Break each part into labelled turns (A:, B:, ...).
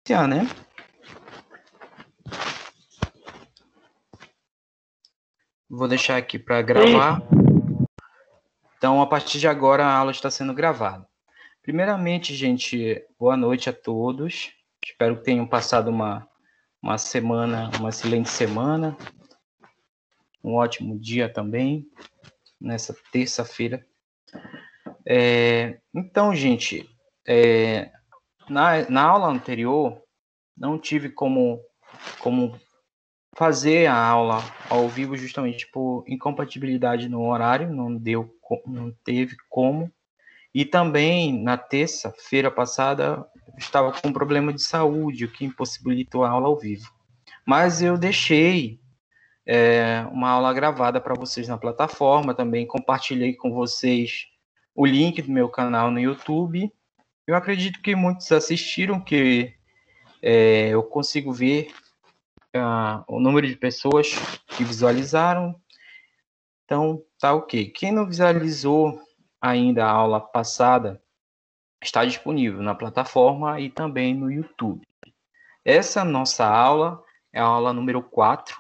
A: iniciar, né? Vou deixar aqui para gravar. Então, a partir de agora, a aula está sendo gravada. Primeiramente, gente, boa noite a todos. Espero que tenham passado uma excelente semana. Um ótimo dia também, nessa terça-feira. Então, gente, na aula anterior, não tive como fazer a aula ao vivo justamente por incompatibilidade no horário, não teve como. E também, na terça-feira passada, estava com um problema de saúde, o que impossibilitou a aula ao vivo. Mas eu deixei uma aula gravada para vocês na plataforma, também compartilhei com vocês o link do meu canal no YouTube. Eu acredito que muitos assistiram, que eu consigo ver o número de pessoas que visualizaram. Então, tá ok. Quem não visualizou ainda a aula passada, está disponível na plataforma e também no YouTube. Essa nossa aula é a aula número 4,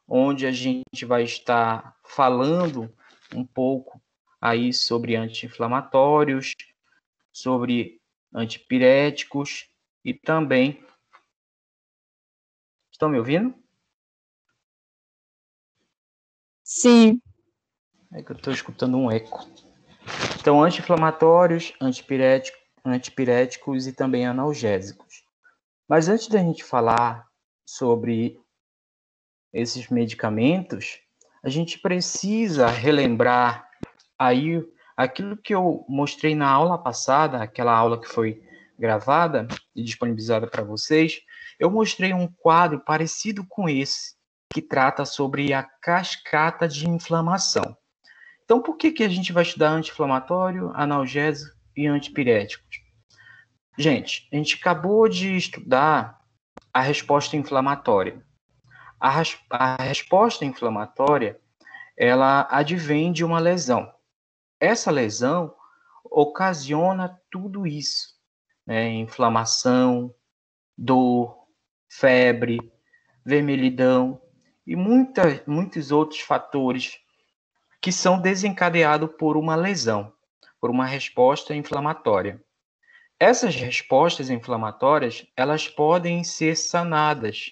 A: onde a gente vai estar falando um pouco aí sobre anti-inflamatórios, sobre antipiréticos e também... Estão me ouvindo?
B: Sim.
A: É que eu estou escutando um eco. Então, anti-inflamatórios, antipiréticos e também analgésicos. Mas antes da gente falar sobre esses medicamentos, a gente precisa relembrar aí aquilo que eu mostrei na aula passada, aquela aula que foi gravada e disponibilizada para vocês. Eu mostrei um quadro parecido com esse, que trata sobre a cascata de inflamação. Então, por que a gente vai estudar anti-inflamatório, analgésico e antipiréticos? Gente, a gente acabou de estudar a resposta inflamatória. A resposta inflamatória, ela advém de uma lesão. Essa lesão ocasiona tudo isso, né? Inflamação, dor, febre, vermelhidão e muitos outros fatores que são desencadeados por uma lesão, por uma resposta inflamatória. Essas respostas inflamatórias, elas podem ser sanadas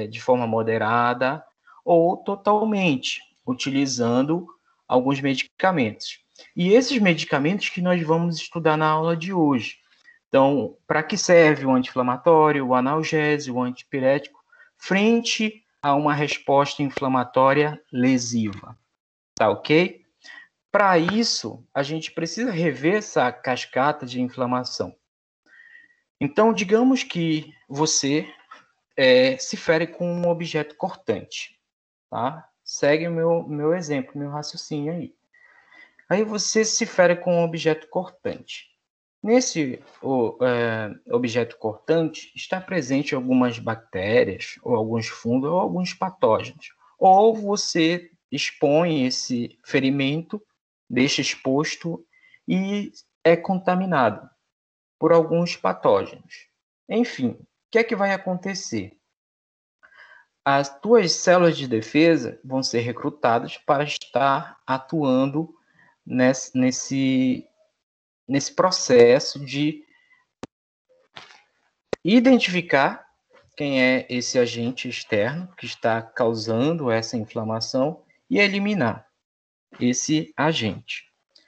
A: de forma moderada ou totalmente, utilizando alguns medicamentos. E esses medicamentos que nós vamos estudar na aula de hoje. Então, para que serve o anti-inflamatório, o analgésico, o antipirético, frente a uma resposta inflamatória lesiva? Tá ok? Para isso, a gente precisa rever essa cascata de inflamação. Então, digamos que você se fere com um objeto cortante, tá? Segue o meu exemplo, meu raciocínio aí. Aí você se fere com um objeto cortante. Nesse objeto cortante está presente algumas bactérias, ou alguns fungos, ou alguns patógenos. Ou você expõe esse ferimento, deixa exposto e é contaminado por alguns patógenos. Enfim, o que é que vai acontecer? As tuas células de defesa vão ser recrutadas para estar atuando nesse processo de identificar quem é esse agente externo que está causando essa inflamação e eliminar esse agente.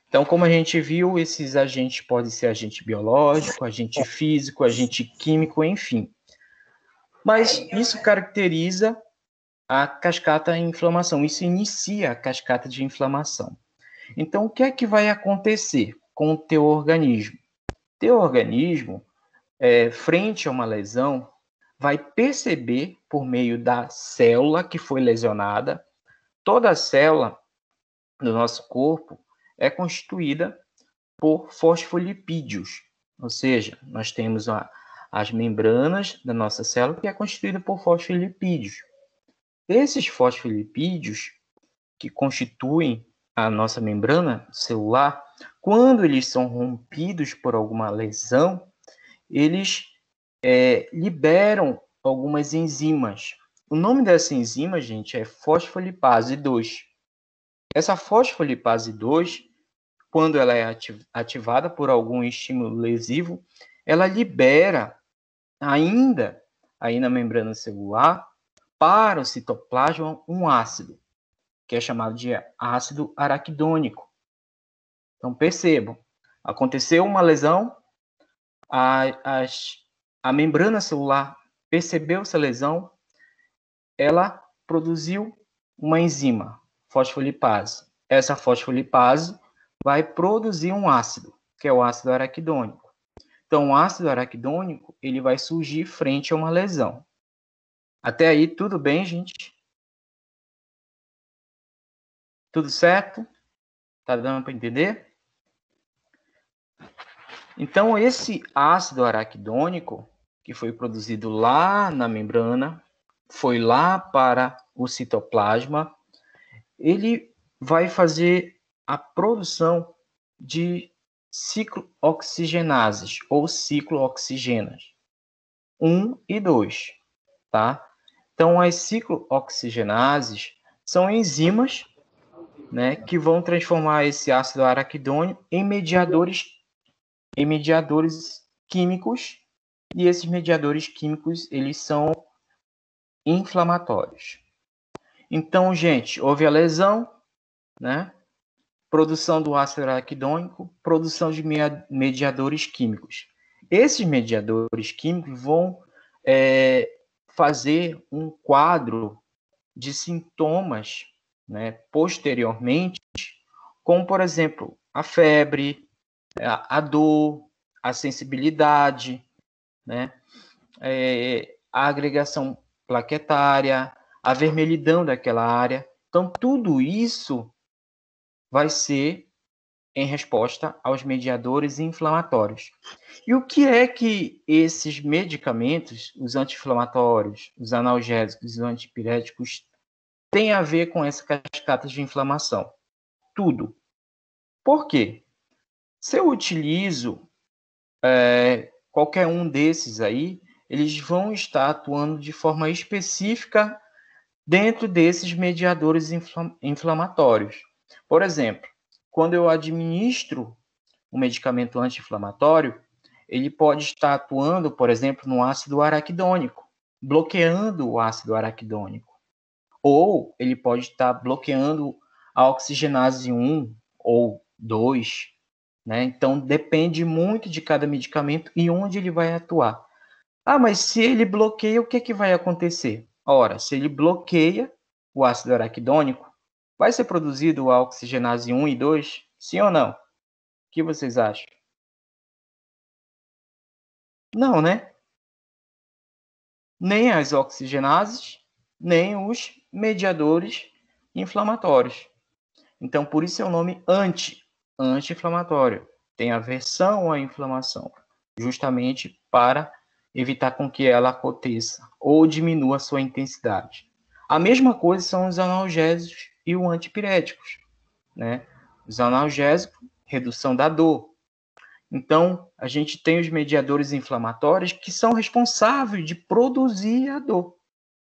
A: Então, como a gente viu, esses agentes podem ser agente biológico, agente físico, agente químico, enfim. Mas isso caracteriza a cascata de inflamação. Isso inicia a cascata de inflamação. Então, o que é que vai acontecer com o teu organismo? Teu organismo, frente a uma lesão, vai perceber, por meio da célula que foi lesionada, toda a célula do nosso corpo é constituída por fosfolipídios, ou seja, nós temos as membranas da nossa célula que é constituída por fosfolipídios. Esses fosfolipídios que constituem a nossa membrana celular, quando eles são rompidos por alguma lesão, eles liberam algumas enzimas. O nome dessa enzima, gente, é fosfolipase 2. Essa fosfolipase 2, quando ela é ativada por algum estímulo lesivo, ela libera ainda aí na membrana celular para o citoplasma um ácido, que é chamado de ácido araquidônico. Então percebam, aconteceu uma lesão, a membrana celular percebeu essa lesão, ela produziu uma enzima, fosfolipase. Essa fosfolipase vai produzir um ácido, que é o ácido araquidônico. Então, o ácido araquidônico ele vai surgir frente a uma lesão. Até aí, tudo bem, gente? Tudo certo? Tá dando para entender? Então, esse ácido araquidônico, que foi produzido lá na membrana, foi lá para o citoplasma, ele vai fazer a produção de ciclooxigenases ou ciclooxigenas 1 e 2, tá? Então, as ciclooxigenases são enzimas, né, que vão transformar esse ácido araquidônico em mediadores químicos, e esses mediadores químicos, eles são inflamatórios. Então, gente, houve a lesão, né? Produção do ácido araquidônico, produção de mediadores químicos. Esses mediadores químicos vão fazer um quadro de sintomas, né, posteriormente, como, por exemplo, a febre, a dor, a sensibilidade, né, a agregação plaquetária, a vermelhidão daquela área. Então, tudo isso vai ser em resposta aos mediadores inflamatórios. E o que é que esses medicamentos, os anti-inflamatórios, os analgésicos, os antipiréticos, têm a ver com essa cascata de inflamação? Tudo. Por quê? Se eu utilizo qualquer um desses aí, eles vão estar atuando de forma específica dentro desses mediadores inflamatórios. Por exemplo, quando eu administro um medicamento anti-inflamatório, ele pode estar atuando, por exemplo, no ácido araquidônico, bloqueando o ácido araquidônico. Ou ele pode estar bloqueando a oxigenase 1 ou 2, né? Então, depende muito de cada medicamento e onde ele vai atuar. Ah, mas se ele bloqueia, o que, que vai acontecer? Ora, se ele bloqueia o ácido araquidônico, vai ser produzido a oxigenase 1 e 2? Sim ou não? O que vocês acham? Não, né? Nem as oxigenases, nem os mediadores inflamatórios. Então, por isso é o nome anti-inflamatório. Tem aversão à inflamação, justamente para evitar com que ela aconteça ou diminua a sua intensidade. A mesma coisa são os analgésicos e os antipiréticos, né? Os analgésicos, redução da dor. Então, a gente tem os mediadores inflamatórios que são responsáveis de produzir a dor,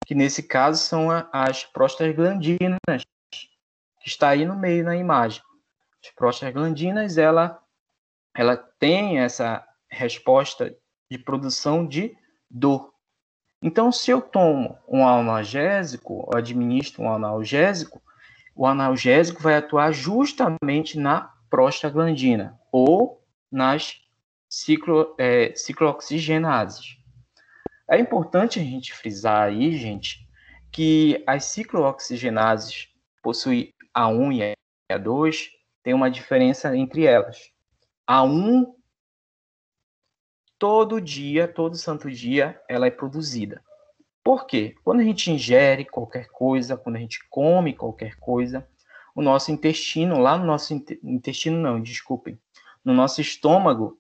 A: que nesse caso são as prostaglandinas, que está aí no meio na imagem. As prostaglandinas, ela tem essa resposta de produção de dor. Então, se eu tomo um analgésico, ou administro um analgésico, o analgésico vai atuar justamente na prostaglandina ou nas ciclooxigenases. É importante a gente frisar aí, gente, que as ciclooxigenases possuem A1 e A2, tem uma diferença entre elas. A1, todo dia, todo santo dia, ela é produzida. Por quê? Quando a gente ingere qualquer coisa, quando a gente come qualquer coisa, o nosso intestino, lá no nosso intestino não, desculpem, no nosso estômago,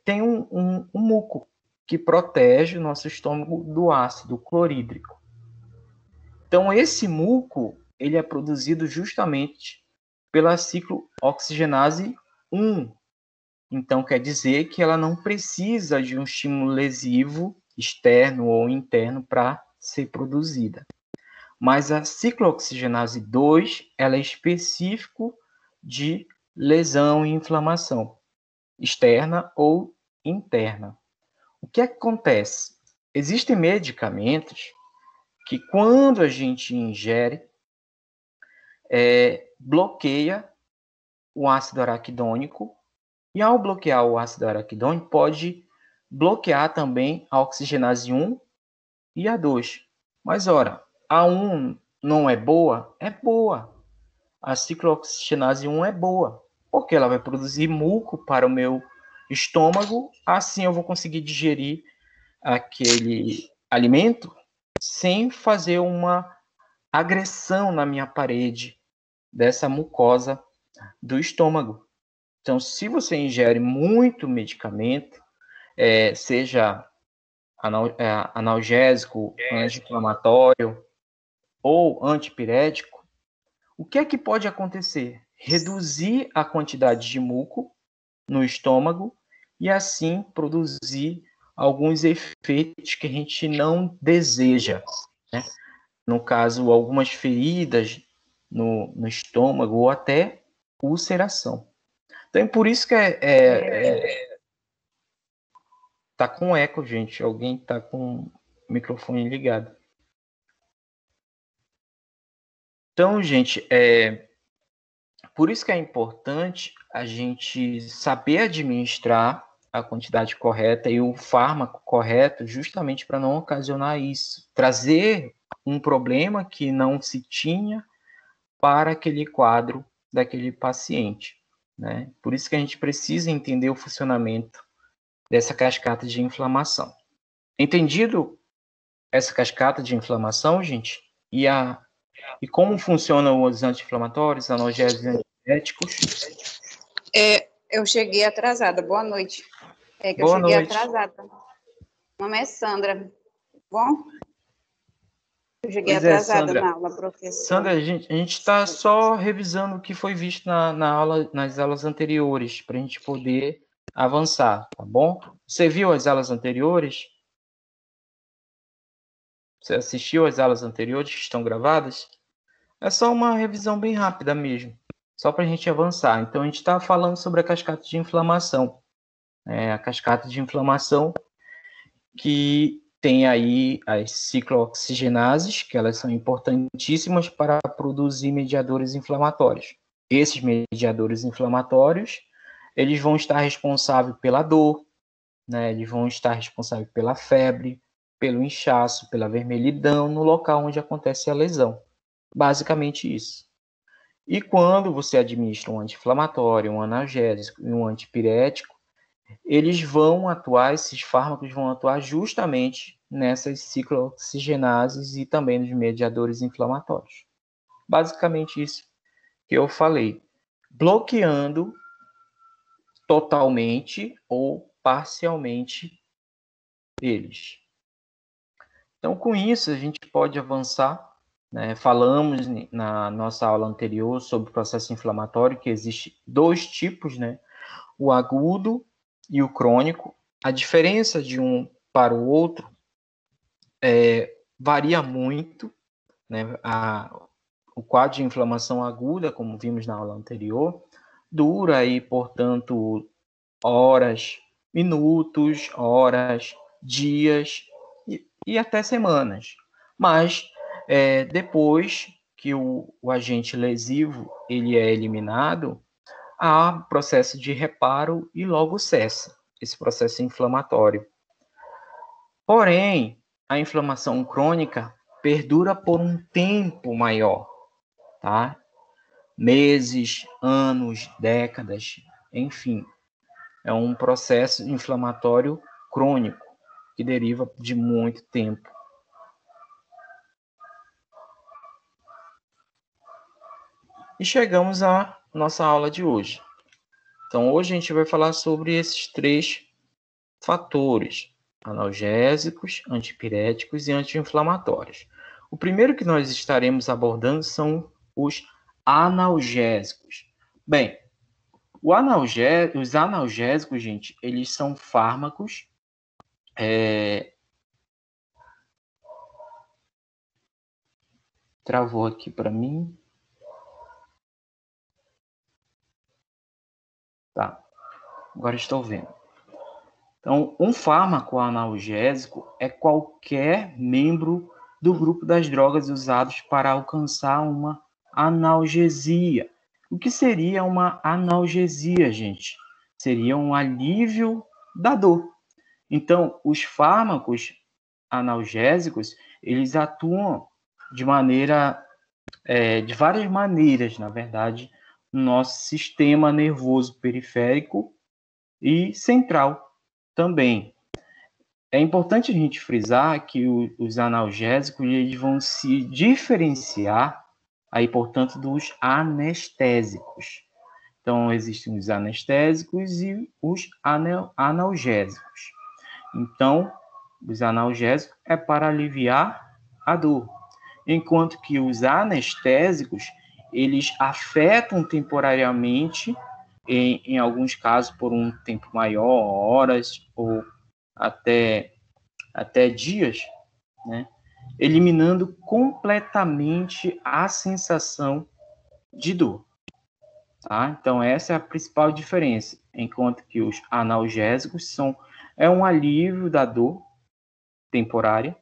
A: tem um muco que protege o nosso estômago do ácido clorídrico. Então, esse muco, ele é produzido justamente pela ciclooxigenase 1. Então, quer dizer que ela não precisa de um estímulo lesivo, externo ou interno, para ser produzida. Mas a ciclooxigenase 2, ela é específico de lesão e inflamação, externa ou interna. O que acontece? Existem medicamentos que, quando a gente ingere, bloqueia o ácido araquidônico, e ao bloquear o ácido araquidônico, pode bloquear também a oxigenase 1 e a 2. Mas, ora, a 1 não é boa? É boa. A ciclooxigenase 1 é boa, porque ela vai produzir muco para o meu estômago, assim eu vou conseguir digerir aquele alimento sem fazer uma agressão na minha parede dessa mucosa do estômago. Então, se você ingere muito medicamento, seja analgésico, anti-inflamatório ou antipirético, o que é que pode acontecer? Reduzir a quantidade de muco no estômago e assim produzir alguns efeitos que a gente não deseja, né? No caso, algumas feridas no estômago ou até ulceração. Então, é por isso que tá com eco, gente. Alguém tá com o microfone ligado. Então, gente, por isso que é importante a gente saber administrar a quantidade correta e o fármaco correto, justamente para não ocasionar isso. Trazer um problema que não se tinha para aquele quadro daquele paciente, né? Por isso que a gente precisa entender o funcionamento dessa cascata de inflamação. Entendido essa cascata de inflamação, gente, e como funcionam os anti-inflamatórios, analgésicos e antiéticos?
B: Eu cheguei atrasada. Boa noite. Eu
A: Boa
B: cheguei
A: noite.
B: atrasada. Meu nome é Sandra. Bom? Eu cheguei
A: Pois é,
B: atrasada
A: Sandra.
B: na aula, professor.
A: Sandra, a gente está só revisando o que foi visto nas aulas anteriores, para a gente poder avançar, tá bom? Você viu as aulas anteriores? Você assistiu às aulas anteriores que estão gravadas? É só uma revisão bem rápida mesmo, só para a gente avançar. Então, a gente está falando sobre a cascata de inflamação. A cascata de inflamação que tem aí as ciclooxigenases, que elas são importantíssimas para produzir mediadores inflamatórios. Esses mediadores inflamatórios, eles vão estar responsáveis pela dor, né? Eles vão estar responsáveis pela febre, pelo inchaço, pela vermelhidão no local onde acontece a lesão. Basicamente isso. E quando você administra um anti-inflamatório, um analgésico e um antipirético, esses fármacos vão atuar justamente nessas ciclooxigenases e também nos mediadores inflamatórios. Basicamente isso que eu falei, bloqueando totalmente ou parcialmente eles. Então, com isso, a gente pode avançar, né? Falamos na nossa aula anterior sobre o processo inflamatório, que existe dois tipos, né? O agudo e o crônico. A diferença de um para o outro varia muito, né? O quadro de inflamação aguda, como vimos na aula anterior, dura aí, portanto, horas, minutos, horas, dias e até semanas. Mas depois que o agente lesivo ele é eliminado, há processo de reparo e logo cessa esse processo inflamatório. Porém, a inflamação crônica perdura por um tempo maior, tá? Meses, anos, décadas, enfim. É um processo inflamatório crônico que deriva de muito tempo. E chegamos à nossa aula de hoje. Então, hoje a gente vai falar sobre esses três fatores: analgésicos, antipiréticos e anti-inflamatórios. O primeiro que nós estaremos abordando são os analgésicos. Bem, Os analgésicos, gente, eles são fármacos travou aqui para mim. Tá, agora estou vendo. Então, um fármaco analgésico é qualquer membro do grupo das drogas usados para alcançar uma analgesia. O que seria uma analgesia, gente? Seria um alívio da dor. Então, os fármacos analgésicos, eles atuam de várias maneiras, na verdade, no nosso sistema nervoso periférico e central também. É importante a gente frisar que os analgésicos eles vão se diferenciar aí, portanto, dos anestésicos. Então, existem os anestésicos e os analgésicos. Então, os analgésicos é para aliviar a dor, enquanto que os anestésicos, eles afetam temporariamente, em alguns casos por um tempo maior, horas ou até dias, né? Eliminando completamente a sensação de dor. Tá? Então, essa é a principal diferença, enquanto que os analgésicos é um alívio da dor temporária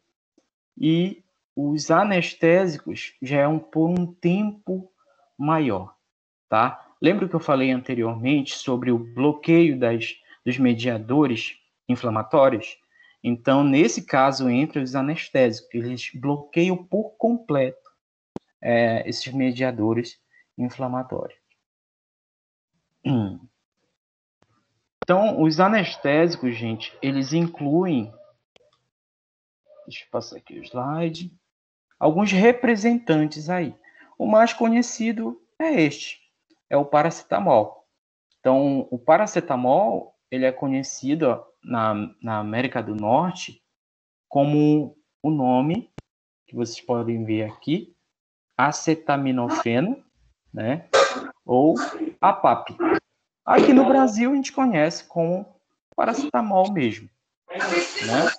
A: e os anestésicos já é por um tempo maior, tá? Lembra que eu falei anteriormente sobre o bloqueio dos mediadores inflamatórios? Então, nesse caso, entre os anestésicos, eles bloqueiam por completo esses mediadores inflamatórios. Então, os anestésicos, gente, eles incluem, deixa eu passar aqui o slide, alguns representantes aí. O mais conhecido é este, é o paracetamol. Então, o paracetamol, ele é conhecido na América do Norte como o nome que vocês podem ver aqui, acetaminofeno, né? Ou APAP. Aqui no Brasil a gente conhece como paracetamol mesmo, né?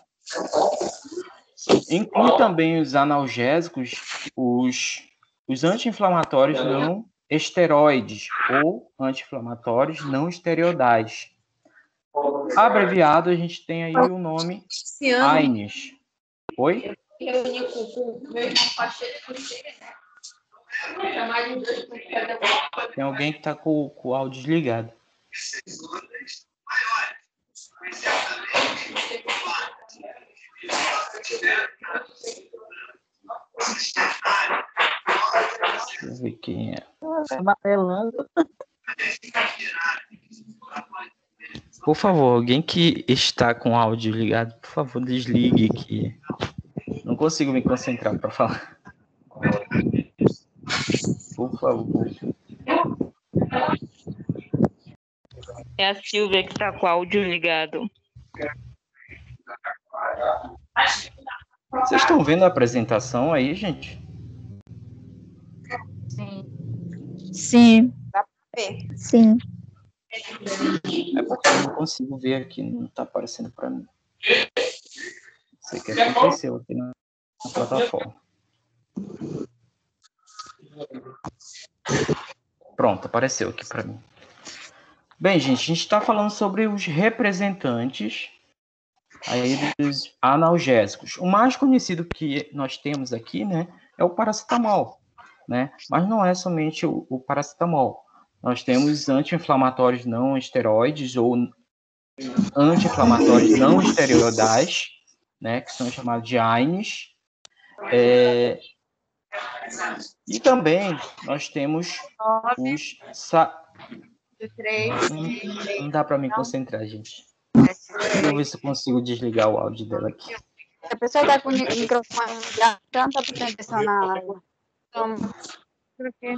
A: Inclui também os analgésicos, os anti-inflamatórios não esteroides ou anti-inflamatórios não esteroidais. Abreviado, a gente tem aí o nome AINES. Oi? Tem alguém que está com o áudio desligado. Deixa eu ver quem é. Por favor, alguém que está com o áudio ligado, por favor, desligue, que não consigo me concentrar para falar. Por favor.
C: É a Silvia que está com o áudio ligado.
A: Vocês estão vendo a apresentação aí, gente?
D: Sim.
B: Dá pra ver.
D: Sim.
A: É porque eu não consigo ver aqui, não está aparecendo para mim. Não sei o que aconteceu aqui na plataforma. Pronto, apareceu aqui para mim. Bem, gente, a gente está falando sobre os representantes aí dos analgésicos. O mais conhecido que nós temos aqui, né, é o paracetamol, né? Mas não é somente o paracetamol. Nós temos anti-inflamatórios não esteroides ou anti-inflamatórios não esteroidais, né, que são chamados de AINES. E também nós temos os... Não dá para me concentrar, gente. Deixa eu ver se eu consigo desligar o áudio dela aqui.
B: Se a pessoa está com o microfone ligado, não está prestando atenção na aula. Então, por quê?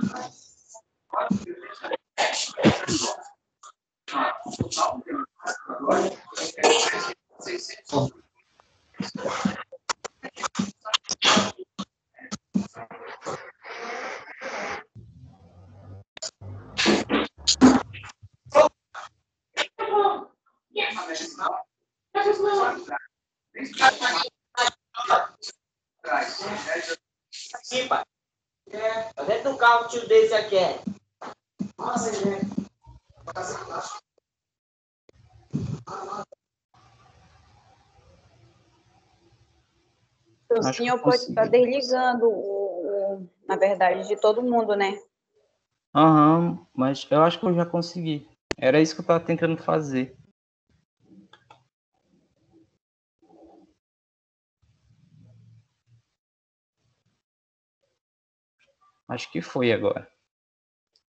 E: Aqui, pai. Tá dentro do carro, tio desse aqui é.
B: O
A: Acho que eu
B: senhor pode estar
A: consegui.
B: desligando, na verdade, de todo mundo, né?
A: Aham, mas eu acho que eu já consegui. Era isso que eu estava tentando fazer. Acho que foi agora.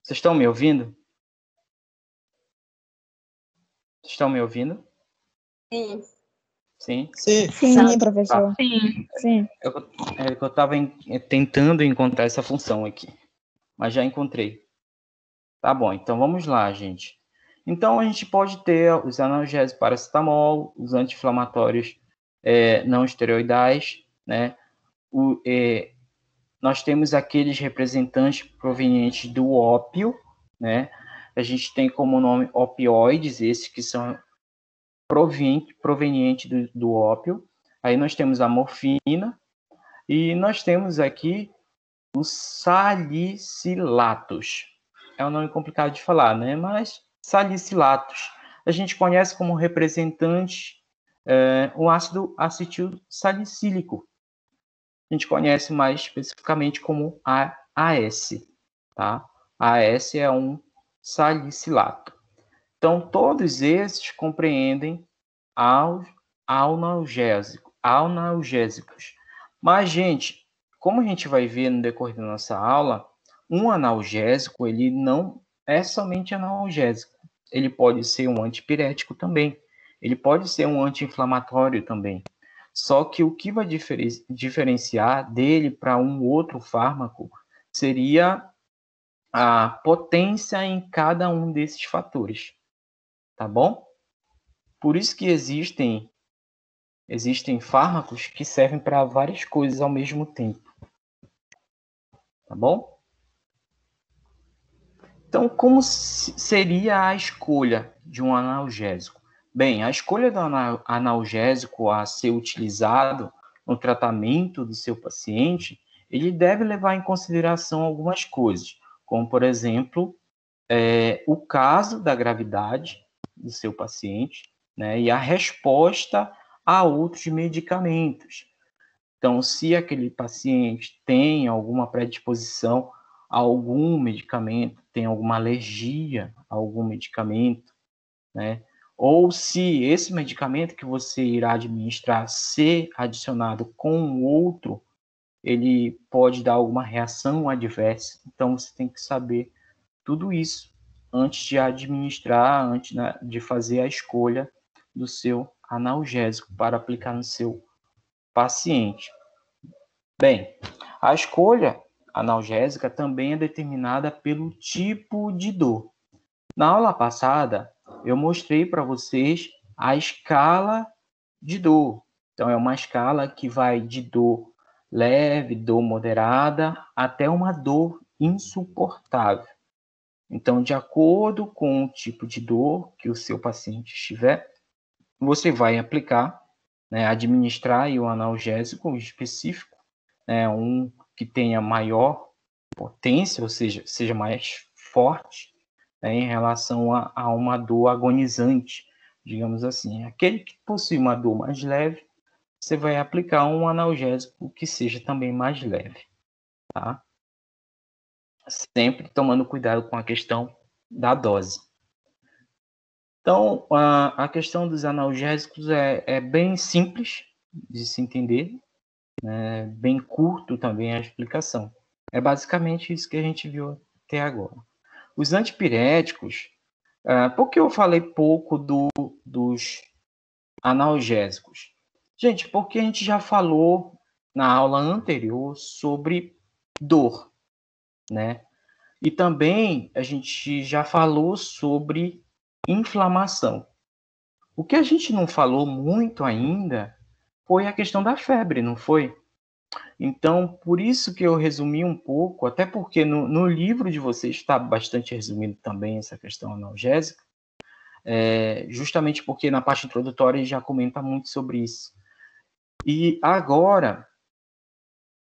A: Vocês estão me ouvindo? Vocês estão me ouvindo?
B: Sim.
A: Sim?
D: Sim, professor.
C: Sim.
D: Sim.
A: Eu estava tentando encontrar essa função aqui, mas já encontrei. Tá bom, então vamos lá, gente. Então a gente pode ter os analgésicos paracetamol, os anti-inflamatórios não esteroidais, né? Nós temos aqueles representantes provenientes do ópio, né? A gente tem como nome opioides, esses que são provenientes do ópio. Aí nós temos a morfina e nós temos aqui os salicilatos. É um nome complicado de falar, né? Mas salicilatos. A gente conhece como representante o ácido acetil salicílico. A gente conhece mais especificamente como AS, tá? AS é um salicilato. Então, todos esses compreendem analgésicos. Mas, gente, como a gente vai ver no decorrer da nossa aula, um analgésico, ele não é somente analgésico. Ele pode ser um antipirético também. Ele pode ser um anti-inflamatório também. Só que o que vai diferenciar dele para um outro fármaco seria a potência em cada um desses fatores. Tá bom? Por isso que existem fármacos que servem para várias coisas ao mesmo tempo. Tá bom? Então, como seria a escolha de um analgésico? Bem, a escolha do analgésico a ser utilizado no tratamento do seu paciente, ele deve levar em consideração algumas coisas, como, por exemplo, o caso da gravidade do seu paciente, né, e a resposta a outros medicamentos. Então, se aquele paciente tem alguma predisposição a algum medicamento, tem alguma alergia a algum medicamento, né? Ou se esse medicamento que você irá administrar ser adicionado com outro, ele pode dar alguma reação adversa. Então, você tem que saber tudo isso antes de administrar, antes de fazer a escolha do seu analgésico para aplicar no seu paciente. Bem, a escolha analgésica também é determinada pelo tipo de dor. Na aula passada, eu mostrei para vocês a escala de dor. Então, é uma escala que vai de dor leve, dor moderada, até uma dor insuportável. Então, de acordo com o tipo de dor que o seu paciente estiver, você vai aplicar, né, administrar o analgésico específico, né, um que tenha maior potência, ou seja mais forte, né, em relação a uma dor agonizante, digamos assim. Aquele que possui uma dor mais leve, você vai aplicar um analgésico que seja também mais leve, tá? Sempre tomando cuidado com a questão da dose. Então, a questão dos analgésicos é bem simples de se entender, né? Bem curto também a explicação. É basicamente isso que a gente viu até agora. Os antipiréticos, por que eu falei pouco dos analgésicos? Gente, porque a gente já falou na aula anterior sobre dor, né? E também a gente já falou sobre inflamação. O que a gente não falou muito ainda foi a questão da febre, não foi? Então, por isso que eu resumi um pouco, até porque no livro de vocês está bastante resumido também essa questão analgésica. justamente porque na parte introdutória ele já comenta muito sobre isso. E agora,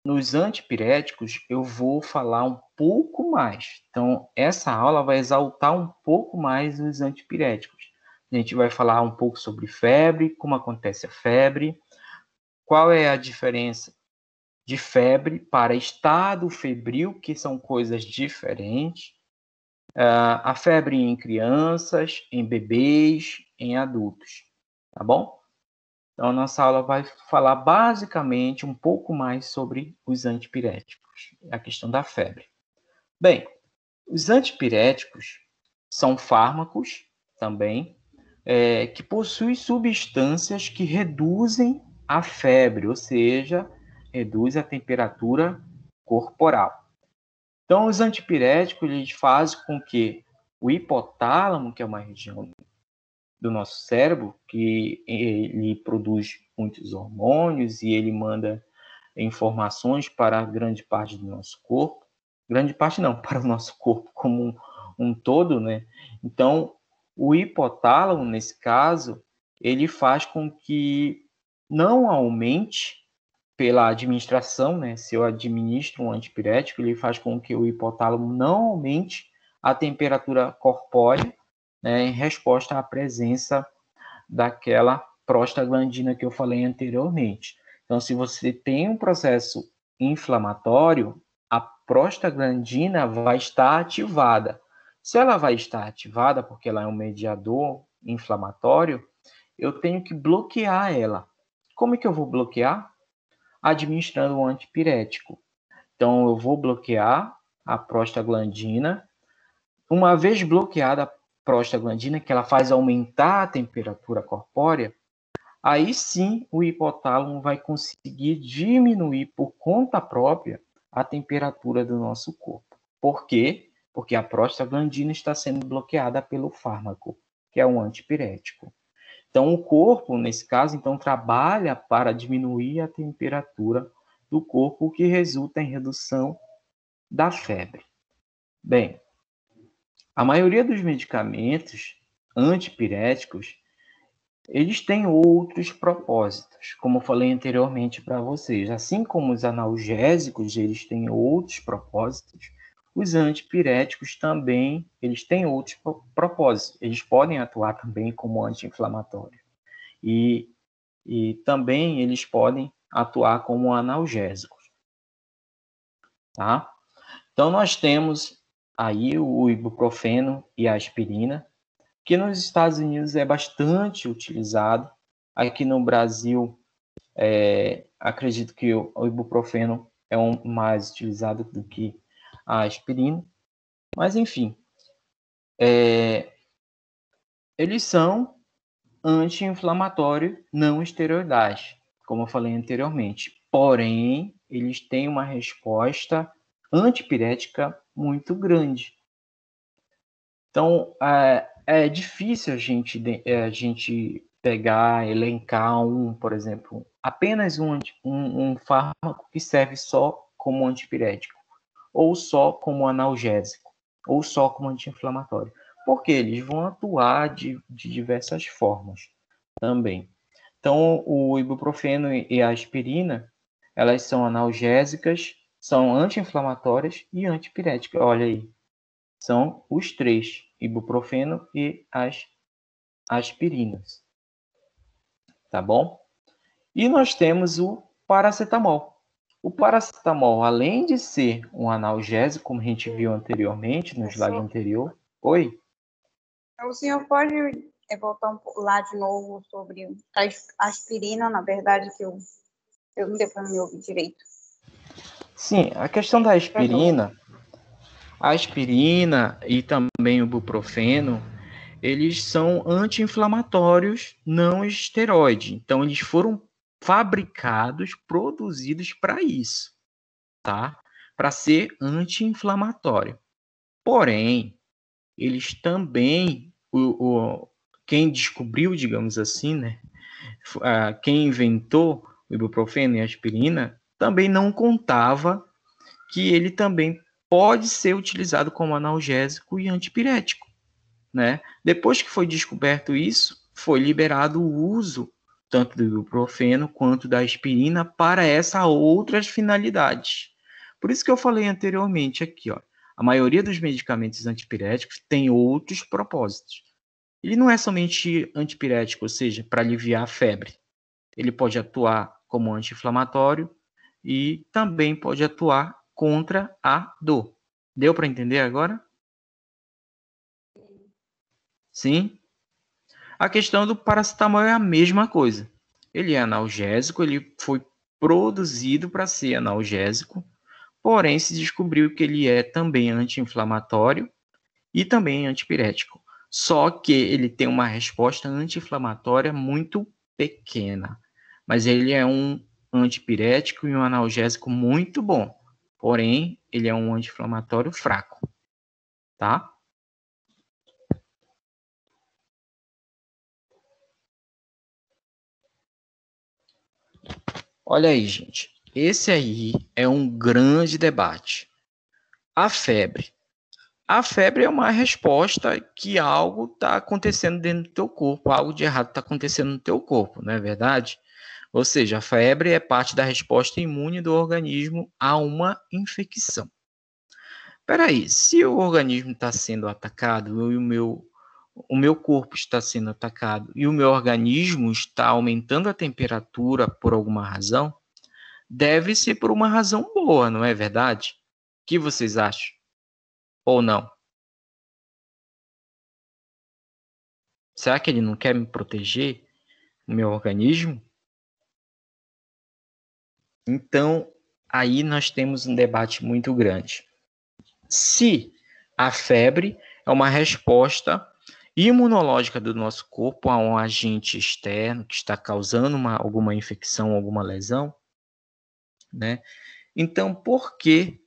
A: nos antipiréticos, eu vou falar um pouco mais. Então, essa aula vai exaltar um pouco mais os antipiréticos. A gente vai falar um pouco sobre febre, como acontece a febre, qual é a diferença de febre para estado febril, que são coisas diferentes, a febre em crianças, em bebês, em adultos, tá bom? Então, a nossa aula vai falar basicamente um pouco mais sobre os antipiréticos, a questão da febre. Bem, os antipiréticos são fármacos também, que possuem substâncias que reduzem a febre, ou seja, reduz a temperatura corporal. Então, os antipiréticos eles fazem com que o hipotálamo, que é uma região do nosso cérebro, que ele produz muitos hormônios e ele manda informações para grande parte do nosso corpo, grande parte não, para o nosso corpo como um todo, né? Então, o hipotálamo, nesse caso, ele faz com que não aumente pela administração, né? Se eu administro um antipirético, ele faz com que o hipotálamo não aumente a temperatura corpórea, né, em resposta à presença daquela prostaglandina que eu falei anteriormente. Então, se você tem um processo inflamatório, a prostaglandina vai estar ativada. Se ela vai estar ativada, porque ela é um mediador inflamatório, eu tenho que bloquear ela. Como é que eu vou bloquear? Administrando um antipirético. Então, eu vou bloquear a prostaglandina. Uma vez bloqueada a prostaglandina, que ela faz aumentar a temperatura corpórea, aí sim o hipotálamo vai conseguir diminuir por conta própria a temperatura do nosso corpo. Por quê? Porque a prostaglandina está sendo bloqueada pelo fármaco, que é um antipirético. Então, o corpo, nesse caso, então, trabalha para diminuir a temperatura do corpo, o que resulta em redução da febre. Bem, a maioria dos medicamentos antipiréticos, eles têm outros propósitos, como eu falei anteriormente para vocês. Assim como os analgésicos, eles têm outros propósitos, os antipiréticos também, eles têm outros propósitos. Eles podem atuar também como anti-inflamatório. E também eles podem atuar como analgésicos. Tá? Então, nós temos aí o ibuprofeno e a aspirina, que nos Estados Unidos é bastante utilizado. Aqui no Brasil, acredito que o ibuprofeno é mais utilizado do que a aspirina. Mas, enfim, eles são anti-inflamatórios não esteroidais, como eu falei anteriormente. Porém, eles têm uma resposta antipirética muito grande. Então, é difícil a gente pegar, elencar por exemplo, apenas um fármaco que serve só como antipirético, ou só como analgésico, ou só como anti-inflamatório. Porque eles vão atuar de diversas formas também. Então, o ibuprofeno e a aspirina, elas são analgésicas, são anti-inflamatórias e antipiréticas. Olha aí, são os três, ibuprofeno e as aspirinas. Tá bom? E nós temos o paracetamol. O paracetamol, além de ser um analgésico, como a gente viu anteriormente, no slide anterior. Oi?
B: O senhor pode voltar lá de novo sobre a aspirina, na verdade, que eu não deu para me ouvir direito.
A: Sim, a questão da aspirina, a aspirina e também o ibuprofeno, eles são anti-inflamatórios não esteroide. Então, eles foram fabricados, produzidos para isso, tá? Para ser anti-inflamatório. Porém, eles também, quem descobriu, digamos assim, né? Quem inventou o ibuprofeno e a aspirina, também não contava que ele também pode ser utilizado como analgésico e antipirético. né? Depois que foi descoberto isso, foi liberado o uso tanto do ibuprofeno quanto da aspirina para essas outras finalidades. Por isso que eu falei anteriormente aqui, ó, a maioria dos medicamentos antipiréticos tem outros propósitos. Ele não é somente antipirético, ou seja, para aliviar a febre. Ele pode atuar como anti-inflamatório e também pode atuar contra a dor. Deu para entender agora? Sim? A questão do paracetamol é a mesma coisa. Ele é analgésico, ele foi produzido para ser analgésico, porém se descobriu que ele é também anti-inflamatório e também antipirético. Só que ele tem uma resposta anti-inflamatória muito pequena. Mas ele é um antipirético e um analgésico muito bom. Porém, ele é um anti-inflamatório fraco. Tá? Olha aí, gente. Esse aí é um grande debate. A febre. A febre é uma resposta que algo está acontecendo dentro do teu corpo, algo de errado está acontecendo no teu corpo, não é verdade? Ou seja, a febre é parte da resposta imune do organismo a uma infecção. Espera aí, se o organismo está sendo atacado e o meu corpo está sendo atacado e o meu organismo está aumentando a temperatura por alguma razão, deve ser por uma razão boa, não é verdade? O que vocês acham? Ou não? Será que ele não quer me proteger, o meu organismo? Então, aí nós temos um debate muito grande. Se a febre é uma resposta imunológica do nosso corpo a um agente externo que está causando alguma infecção, alguma lesão, né? Então, por que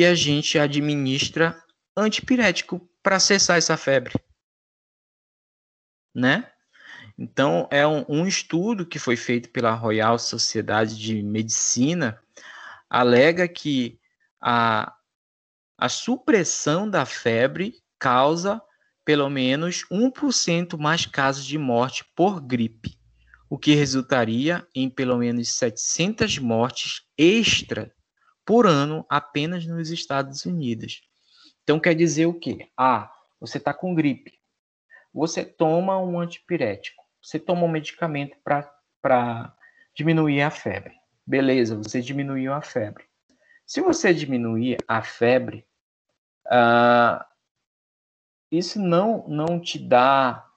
A: a gente administra antipirético para cessar essa febre, né? Então, é um estudo que foi feito pela Royal Sociedade de Medicina, alega que a supressão da febre causa pelo menos 1% mais casos de morte por gripe, o que resultaria em pelo menos 700 mortes extra por ano apenas nos Estados Unidos. Então, quer dizer o quê? Você está com gripe, você toma um antipirético, você toma um medicamento para diminuir a febre. Beleza, você diminuiu a febre. Se você diminuir a febre, isso não te dá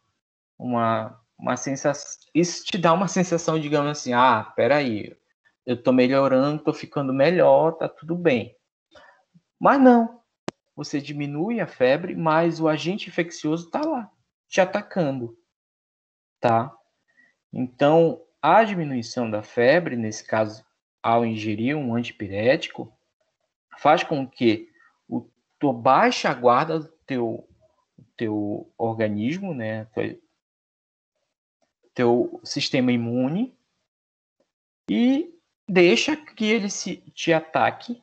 A: uma sensação. Isso te dá uma sensação, digamos assim, peraí, eu tô melhorando, tô ficando melhor, tá tudo bem. Mas não, você diminui a febre, mas o agente infeccioso tá lá, te atacando, tá? Então, a diminuição da febre, nesse caso, ao ingerir um antipirético, faz com que tu baixe a guarda do teu organismo, né? Teu sistema imune e deixa que ele te ataque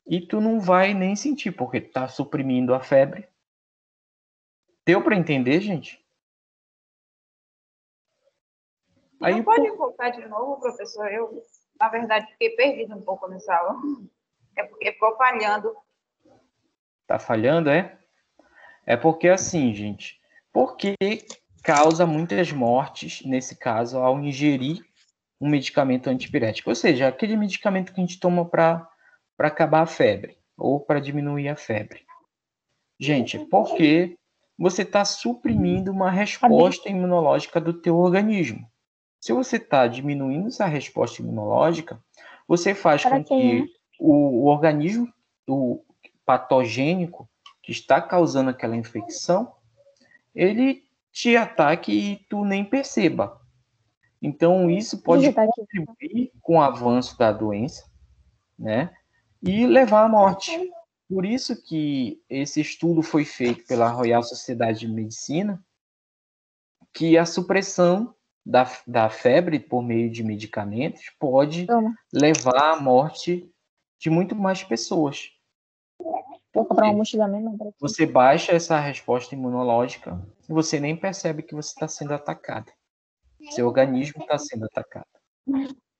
A: e tu não vai nem sentir, porque tu tá suprimindo a febre. Deu para entender, gente?
B: Aí, não pode voltar de novo, professor? Eu, na verdade, fiquei perdido um pouco nessa aula. É porque ficou falhando.
A: Tá falhando, é? É porque assim, gente, porque causa muitas mortes, nesse caso, ao ingerir um medicamento antipirético. Ou seja, aquele medicamento que a gente toma para acabar a febre ou para diminuir a febre. Gente, porque você está suprimindo uma resposta imunológica do teu organismo. Se você está diminuindo essa resposta imunológica, você faz com que o organismo, o patogênico que está causando aquela infecção, ele te ataque e tu nem perceba. Então, isso pode contribuir com o avanço da doença, né? E levar à morte. Por isso que esse estudo foi feito pela Royal Sociedade de Medicina, que a supressão da febre por meio de medicamentos pode levar à morte de muito mais pessoas.
D: Vou comprar uma mochila mesmo. Para
A: Você baixa essa resposta imunológica e você nem percebe que você está sendo atacado. Seu organismo está sendo atacado.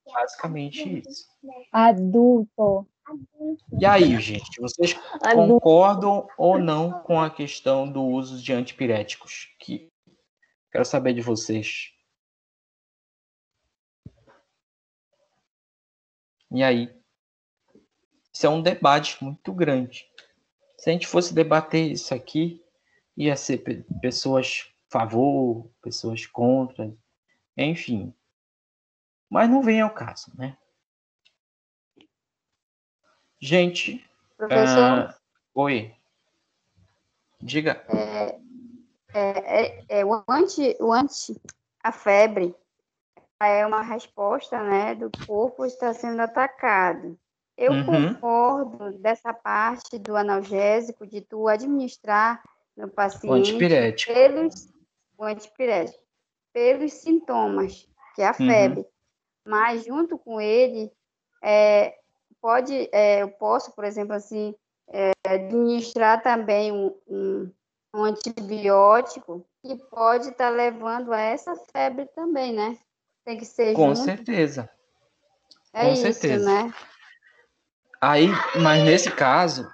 A: Basicamente isso.
D: adulto.
A: E aí, gente, vocês concordam ou não com a questão do uso de antipiréticos? Quero saber de vocês. E aí? Isso é um debate muito grande. Se a gente fosse debater isso aqui, ia ser pessoas a favor, pessoas contra, enfim. Mas não vem ao caso, né? Gente,
B: Professor,
A: oi, diga.
B: a febre é uma resposta, né, do corpo estar sendo atacado. Eu
A: Uhum.
B: concordo dessa parte do analgésico, de tu administrar no
A: O
B: paciente
A: antipirético.
B: o antipirético, pelos sintomas, que é a febre. Mas junto com ele, eu posso, por exemplo, assim, administrar também um antibiótico que pode estar levando a essa febre também, né? Tem que ser
A: Com
B: junto.
A: certeza.
B: É
A: Com
B: isso,
A: certeza.
B: né?
A: Aí, mas nesse caso,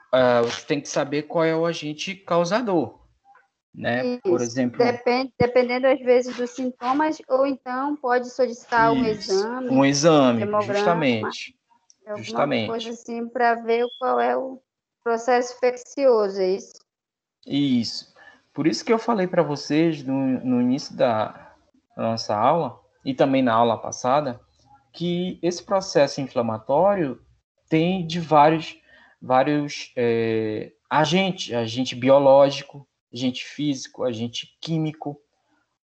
A: você tem que saber qual é o agente causador, né? Por
B: Isso.
A: exemplo,
B: Dependendo, às vezes, dos sintomas, ou então pode solicitar um exame,
A: um exame,
B: hemograma, alguma coisa
A: justamente.
B: assim, para ver qual é o processo infeccioso, é isso?
A: Isso. Por isso que eu falei para vocês no início da nossa aula, e também na aula passada, que esse processo inflamatório tem de vários agentes, agente biológico, agente físico, agente químico.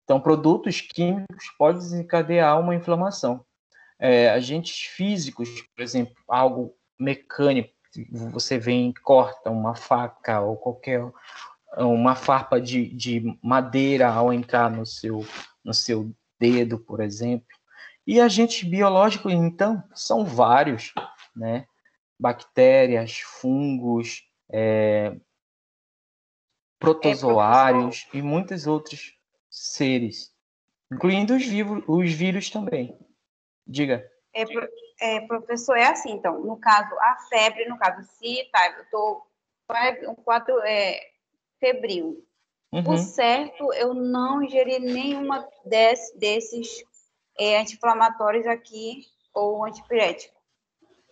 A: Então, produtos químicos podem desencadear uma inflamação. Agentes físicos, por exemplo, algo mecânico, você vem e corta uma faca ou qualquer uma farpa de madeira ao entrar no seu dedo, por exemplo. E agentes biológicos, então, são vários, né? Bactérias, fungos, protozoários e muitos outros seres, incluindo os vírus também. Diga.
B: Professor, é assim, então, no caso, a febre, no caso, se eu estou um quadro febril, o certo, eu não ingerir nenhuma desses anti-inflamatórios aqui, ou antipirético.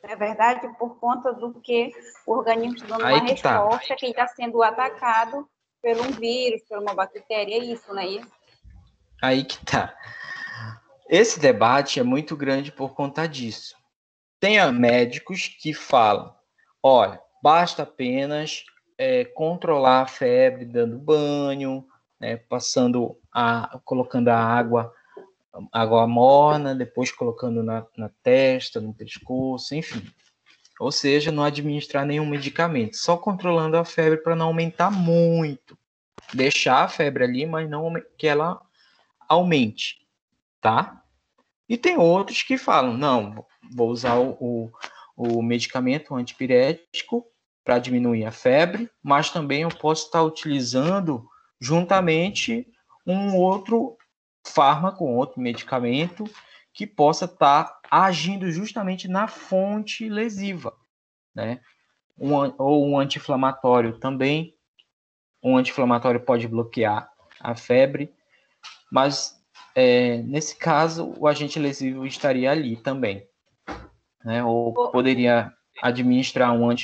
B: É verdade? Por conta do que o organismo dando uma resposta, quem está sendo atacado por um vírus, por uma bactéria, é isso, não é isso?
A: Aí que tá. Esse debate é muito grande por conta disso. Tem médicos que falam, olha, basta apenas controlar a febre dando banho, né, colocando a água morna, depois colocando na testa, no pescoço, enfim. Ou seja, não administrar nenhum medicamento, só controlando a febre para não aumentar muito. Deixar a febre ali, mas não que ela aumente, tá? E tem outros que falam, não, vou usar o medicamento antipirético para diminuir a febre, mas também eu posso estar utilizando juntamente um outro fármaco, um outro medicamento que possa estar agindo justamente na fonte lesiva, né? Ou um anti-inflamatório também. Um anti-inflamatório pode bloquear a febre, mas nesse caso o agente lesivo estaria ali também, né? Ou poderia administrar um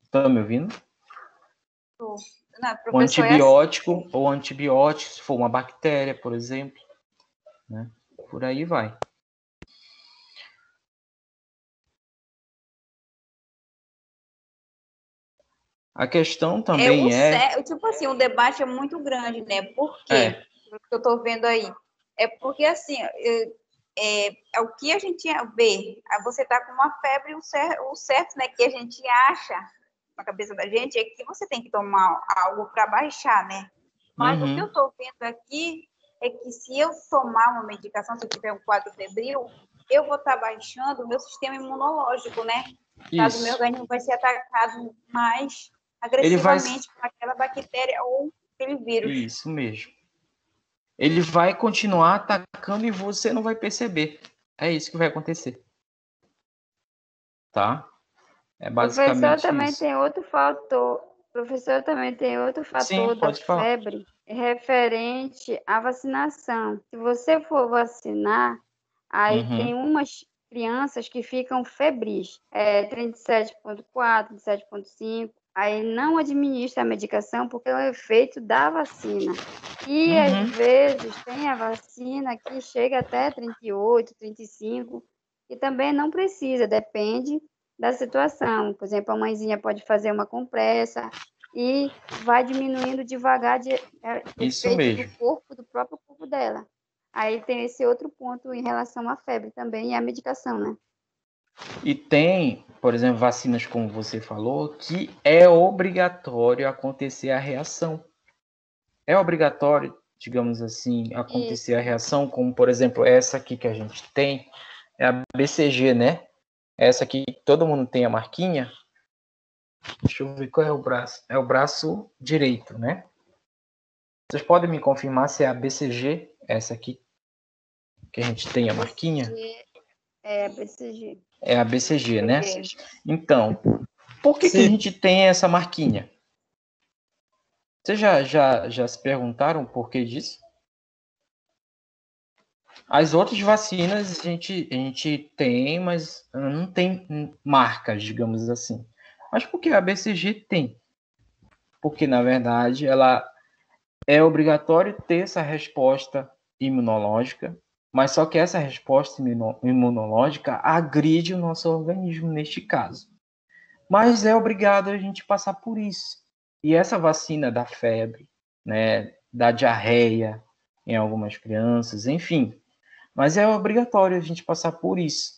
A: Tá me ouvindo?
B: Não,
A: Um
B: professor,
A: antibiótico ou antibiótico, se for uma bactéria, por exemplo, né? Por aí vai. A questão também
B: tipo assim, o debate é muito grande, né? Por quê? O que eu estou vendo aí. É porque, assim, é o que a gente vê. Você está com uma febre, o certo, né, que a gente acha na cabeça da gente é que você tem que tomar algo para baixar, né? Mas o que eu estou vendo aqui é que se eu tomar uma medicação, se eu tiver um quadro febril, eu vou estar baixando o meu sistema imunológico, né? Caso o meu
A: Isso.
B: organismo vai ser atacado mais
A: Ele vai...
B: agressivamente por aquela bactéria ou aquele vírus.
A: Isso mesmo. Ele vai continuar atacando e você não vai perceber. É isso que vai acontecer. Tá? É basicamente
C: também
A: isso.
C: tem outro fator. Professor, também tem outro fator
A: Sim,
C: da
A: pode falar.
C: febre referente à vacinação. Se você for vacinar, aí tem umas crianças que ficam febris, 37,4, 37,5, aí não administra a medicação porque é o efeito da vacina. E às vezes tem a vacina que chega até 38, 35, e também não precisa, depende da situação. Por exemplo, a mãezinha pode fazer uma compressa e vai diminuindo devagar
A: Isso
C: efeito
A: mesmo.
C: do corpo, do próprio corpo dela. Aí tem esse outro ponto em relação à febre também e à medicação, né?
A: E tem, por exemplo, vacinas, como você falou, que é obrigatório acontecer a reação. É obrigatório, digamos assim, acontecer a reação, como, por exemplo, essa aqui que a gente tem, é a BCG, né? Essa aqui, todo mundo tem a marquinha. Deixa eu ver qual é o braço. É o braço direito, né? Vocês podem me confirmar se é a BCG, essa aqui, que a gente tem a marquinha?
C: É a BCG.
A: É a BCG, né? Então, por que a gente tem essa marquinha? Vocês já se perguntaram o porquê disso? As outras vacinas a gente tem, mas não tem marcas, digamos assim. Mas por que a BCG tem? Porque, na verdade, ela é obrigatório ter essa resposta imunológica, mas só que essa resposta imunológica agride o nosso organismo neste caso. Mas é obrigado a gente passar por isso. E essa vacina da febre, né, da diarreia em algumas crianças, enfim. Mas é obrigatório a gente passar por isso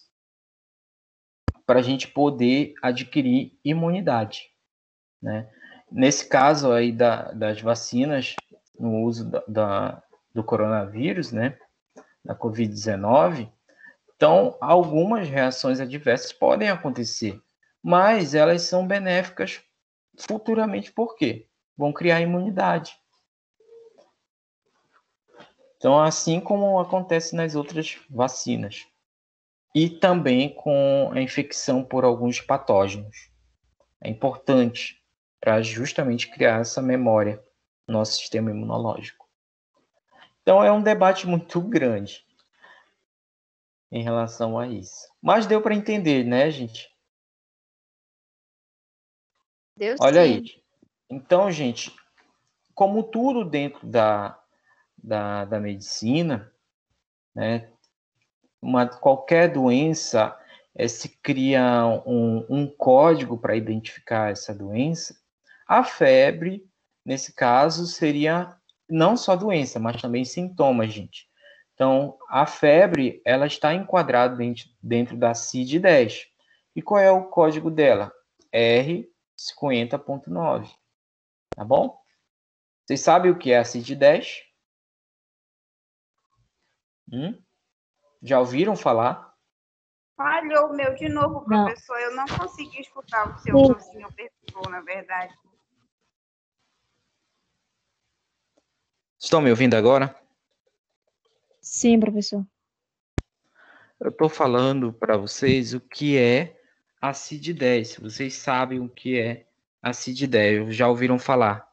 A: para a gente poder adquirir imunidade, né? Nesse caso aí das vacinas, no uso do coronavírus, né, da Covid-19, então algumas reações adversas podem acontecer, mas elas são benéficas futuramente, por quê? Vão criar imunidade. Então, assim como acontece nas outras vacinas. E também com a infecção por alguns patógenos. É importante para justamente criar essa memória no nosso sistema imunológico. Então, é um debate muito grande em relação a isso. Mas deu para entender, né, gente?
C: Deu
A: Olha
C: sim.
A: aí. Então, gente, como tudo dentro da medicina, né, qualquer doença se cria um código para identificar essa doença. A febre, nesse caso, seria não só doença, mas também sintomas, gente. Então, a febre, ela está enquadrada dentro da CID-10. E qual é o código dela? R50.9. Tá bom? Vocês sabem o que é a CID-10? Já ouviram falar?
B: Falhou o meu de novo,
D: Não.
B: professor. Eu não consegui escutar o seu
D: Sim.
B: que o senhor perguntou, na verdade.
A: Estão me ouvindo agora?
D: Sim, professor.
A: Eu estou falando para vocês o que é a CID-10. Se vocês sabem o que é a CID-10, já ouviram falar?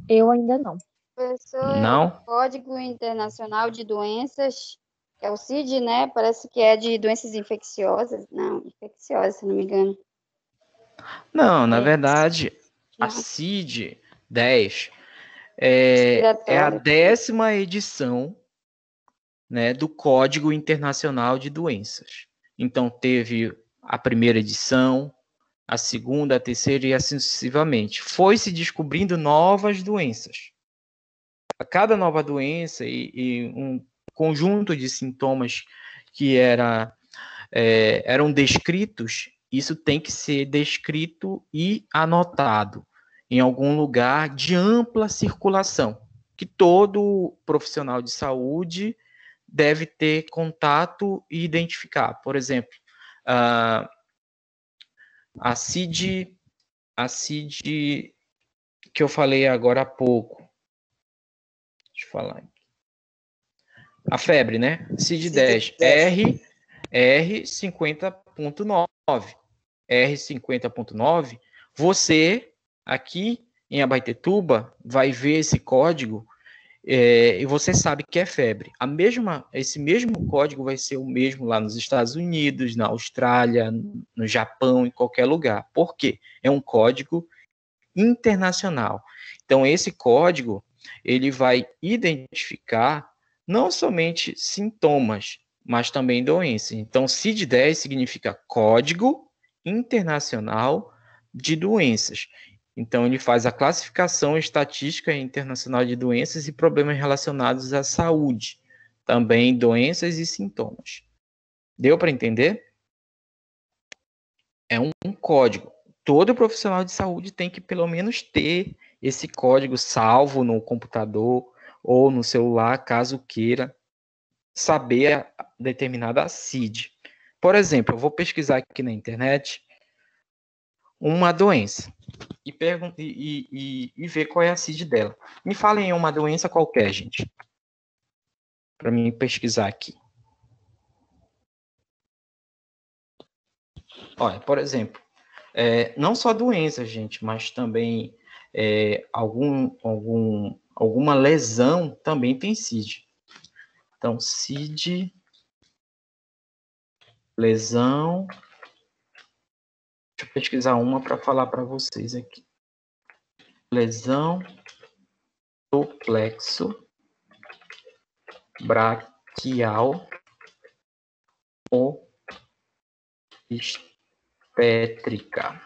D: Eu ainda não.
C: Professor, é o
A: Não?
C: Código Internacional de Doenças, é o CID, né? Parece que é de doenças infecciosas. Não, infecciosas, se não me engano.
A: Não, na
C: É.
A: verdade, a
C: Não.
A: CID-10 é a
C: Respiratório.
A: 10ª edição, né, do Código Internacional de Doenças. Então, teve a primeira edição, a segunda, a terceira e assim sucessivamente. Foi se descobrindo novas doenças. A cada nova doença e um conjunto de sintomas que eram descritos, isso tem que ser descrito e anotado em algum lugar de ampla circulação. que todo profissional de saúde deve ter contato e identificar. Por exemplo, a CID que eu falei agora há pouco. Deixa eu falar aqui. A febre, né? CID-10, R50.9. R50.9, você, aqui em Abaetetuba, vai ver esse código e você sabe que é febre. Esse mesmo código vai ser o mesmo lá nos Estados Unidos, na Austrália, no Japão, em qualquer lugar. Por quê? É um código internacional. Então, esse código, ele vai identificar não somente sintomas, mas também doenças. Então, CID-10 significa Código Internacional de Doenças. Então, ele faz a classificação estatística internacional de doenças e problemas relacionados à saúde, também doenças e sintomas. Deu para entender? É um código. Todo profissional de saúde tem que, pelo menos, ter esse código salvo no computador ou no celular, caso queira saber a determinada CID. Por exemplo, eu vou pesquisar aqui na internet uma doença e ver qual é a CID dela. Me falem em uma doença qualquer, gente, para mim pesquisar aqui. Olha, por exemplo, não só doença, gente, mas também alguma lesão também tem CID. Então, CID, lesão. Deixa eu pesquisar uma para falar para vocês aqui. Lesão do plexo braquial obstétrica.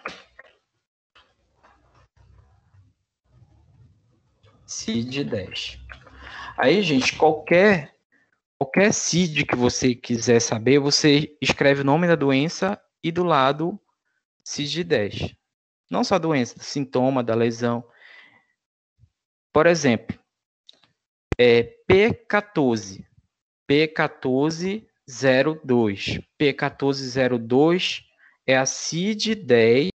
A: CID-10. Aí, gente, qualquer CID que você quiser saber, você escreve o nome da doença e do lado CID-10. Não só a doença, sintoma da lesão. Por exemplo, P14. P1402. P1402 é a CID-10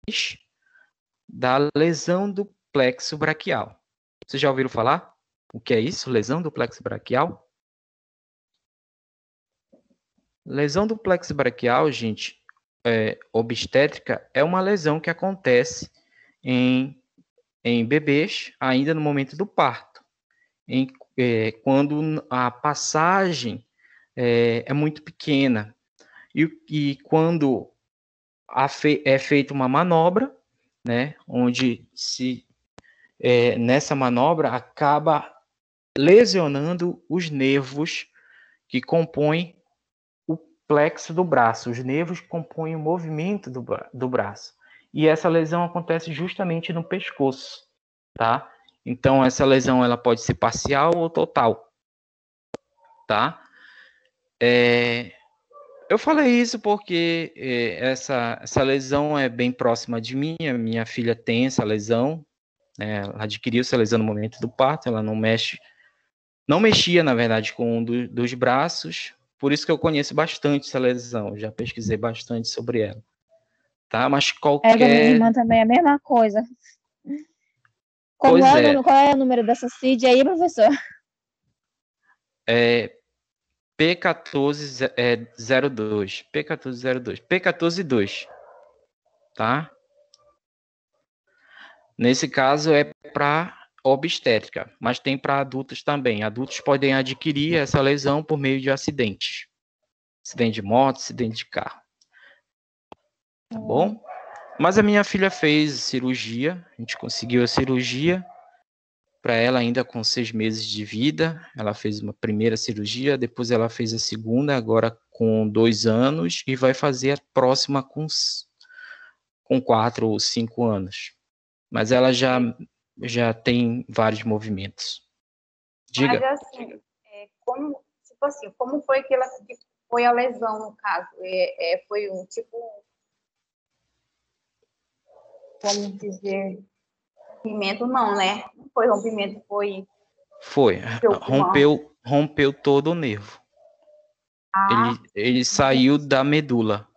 A: da lesão do plexo braquial. Vocês já ouviram falar? O que é isso? Lesão do plexo braquial? Lesão do plexo braquial, gente, obstétrica, é uma lesão que acontece em bebês ainda no momento do parto, quando a passagem é muito pequena e quando é feita uma manobra, né, onde nessa manobra acaba lesionando os nervos que compõem o plexo do braço, os nervos que compõem o movimento do braço. E essa lesão acontece justamente no pescoço, tá? Então, essa lesão ela pode ser parcial ou total, tá? Eu falei isso porque essa lesão é bem próxima de mim, a minha filha tem essa lesão, né? Ela adquiriu essa lesão no momento do parto, ela não mexia, na verdade, com um dos braços, por isso que eu conheço bastante essa lesão, já pesquisei bastante sobre ela, tá? Mas
D: Da minha irmã também é a mesma coisa. Qual é o número dessa CID aí, professor?
A: P1402, P1402, tá? Nesse caso é para obstétrica, mas tem para adultos também. Adultos podem adquirir essa lesão por meio de acidentes. Acidente de moto, acidente de carro. Tá bom? Mas a minha filha fez cirurgia, a gente conseguiu a cirurgia para ela ainda com 6 meses de vida. Ela fez uma primeira cirurgia, depois ela fez a segunda, agora com 2 anos, e vai fazer a próxima com 4 ou 5 anos. Mas ela já tem vários movimentos. Diga.
B: Mas assim, como foi que foi a lesão no caso? Foi um tipo, vamos dizer, rompimento não, né? Não foi rompimento, foi
A: Foi. Rompeu todo o nervo. Ele saiu da medula.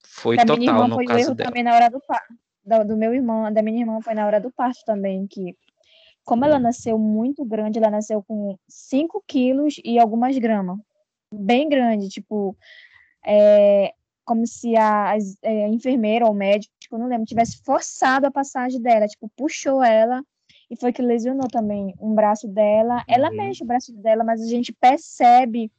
A: Foi
D: Da minha
A: total
D: irmã
A: no
D: foi o
A: caso
D: erro
A: dela.
D: também na hora do parto. Do meu irmão, da minha irmã foi na hora do parto também, que como ela nasceu muito grande, ela nasceu com 5 quilos e algumas gramas. Bem grande, tipo, como se a enfermeira ou o médico, não lembro, tivesse forçado a passagem dela, tipo, puxou ela e foi que lesionou também um braço dela. Ela mexe o braço dela, mas a gente percebe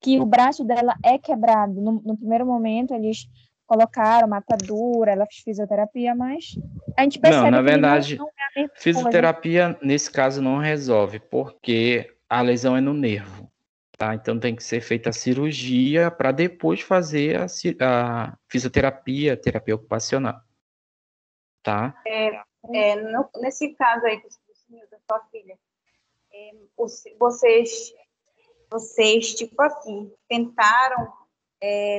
D: que o braço dela é quebrado. No primeiro momento, eles colocaram matadura, ela fez fisioterapia, mas a gente percebe
A: na
D: que
A: verdade,
D: não é a mesma
A: fisioterapia nesse caso não resolve, porque a lesão é no nervo, tá? Então tem que ser feita a cirurgia para depois fazer a fisioterapia, terapia ocupacional, tá?
B: Nesse caso aí da sua filha, vocês, tipo assim, tentaram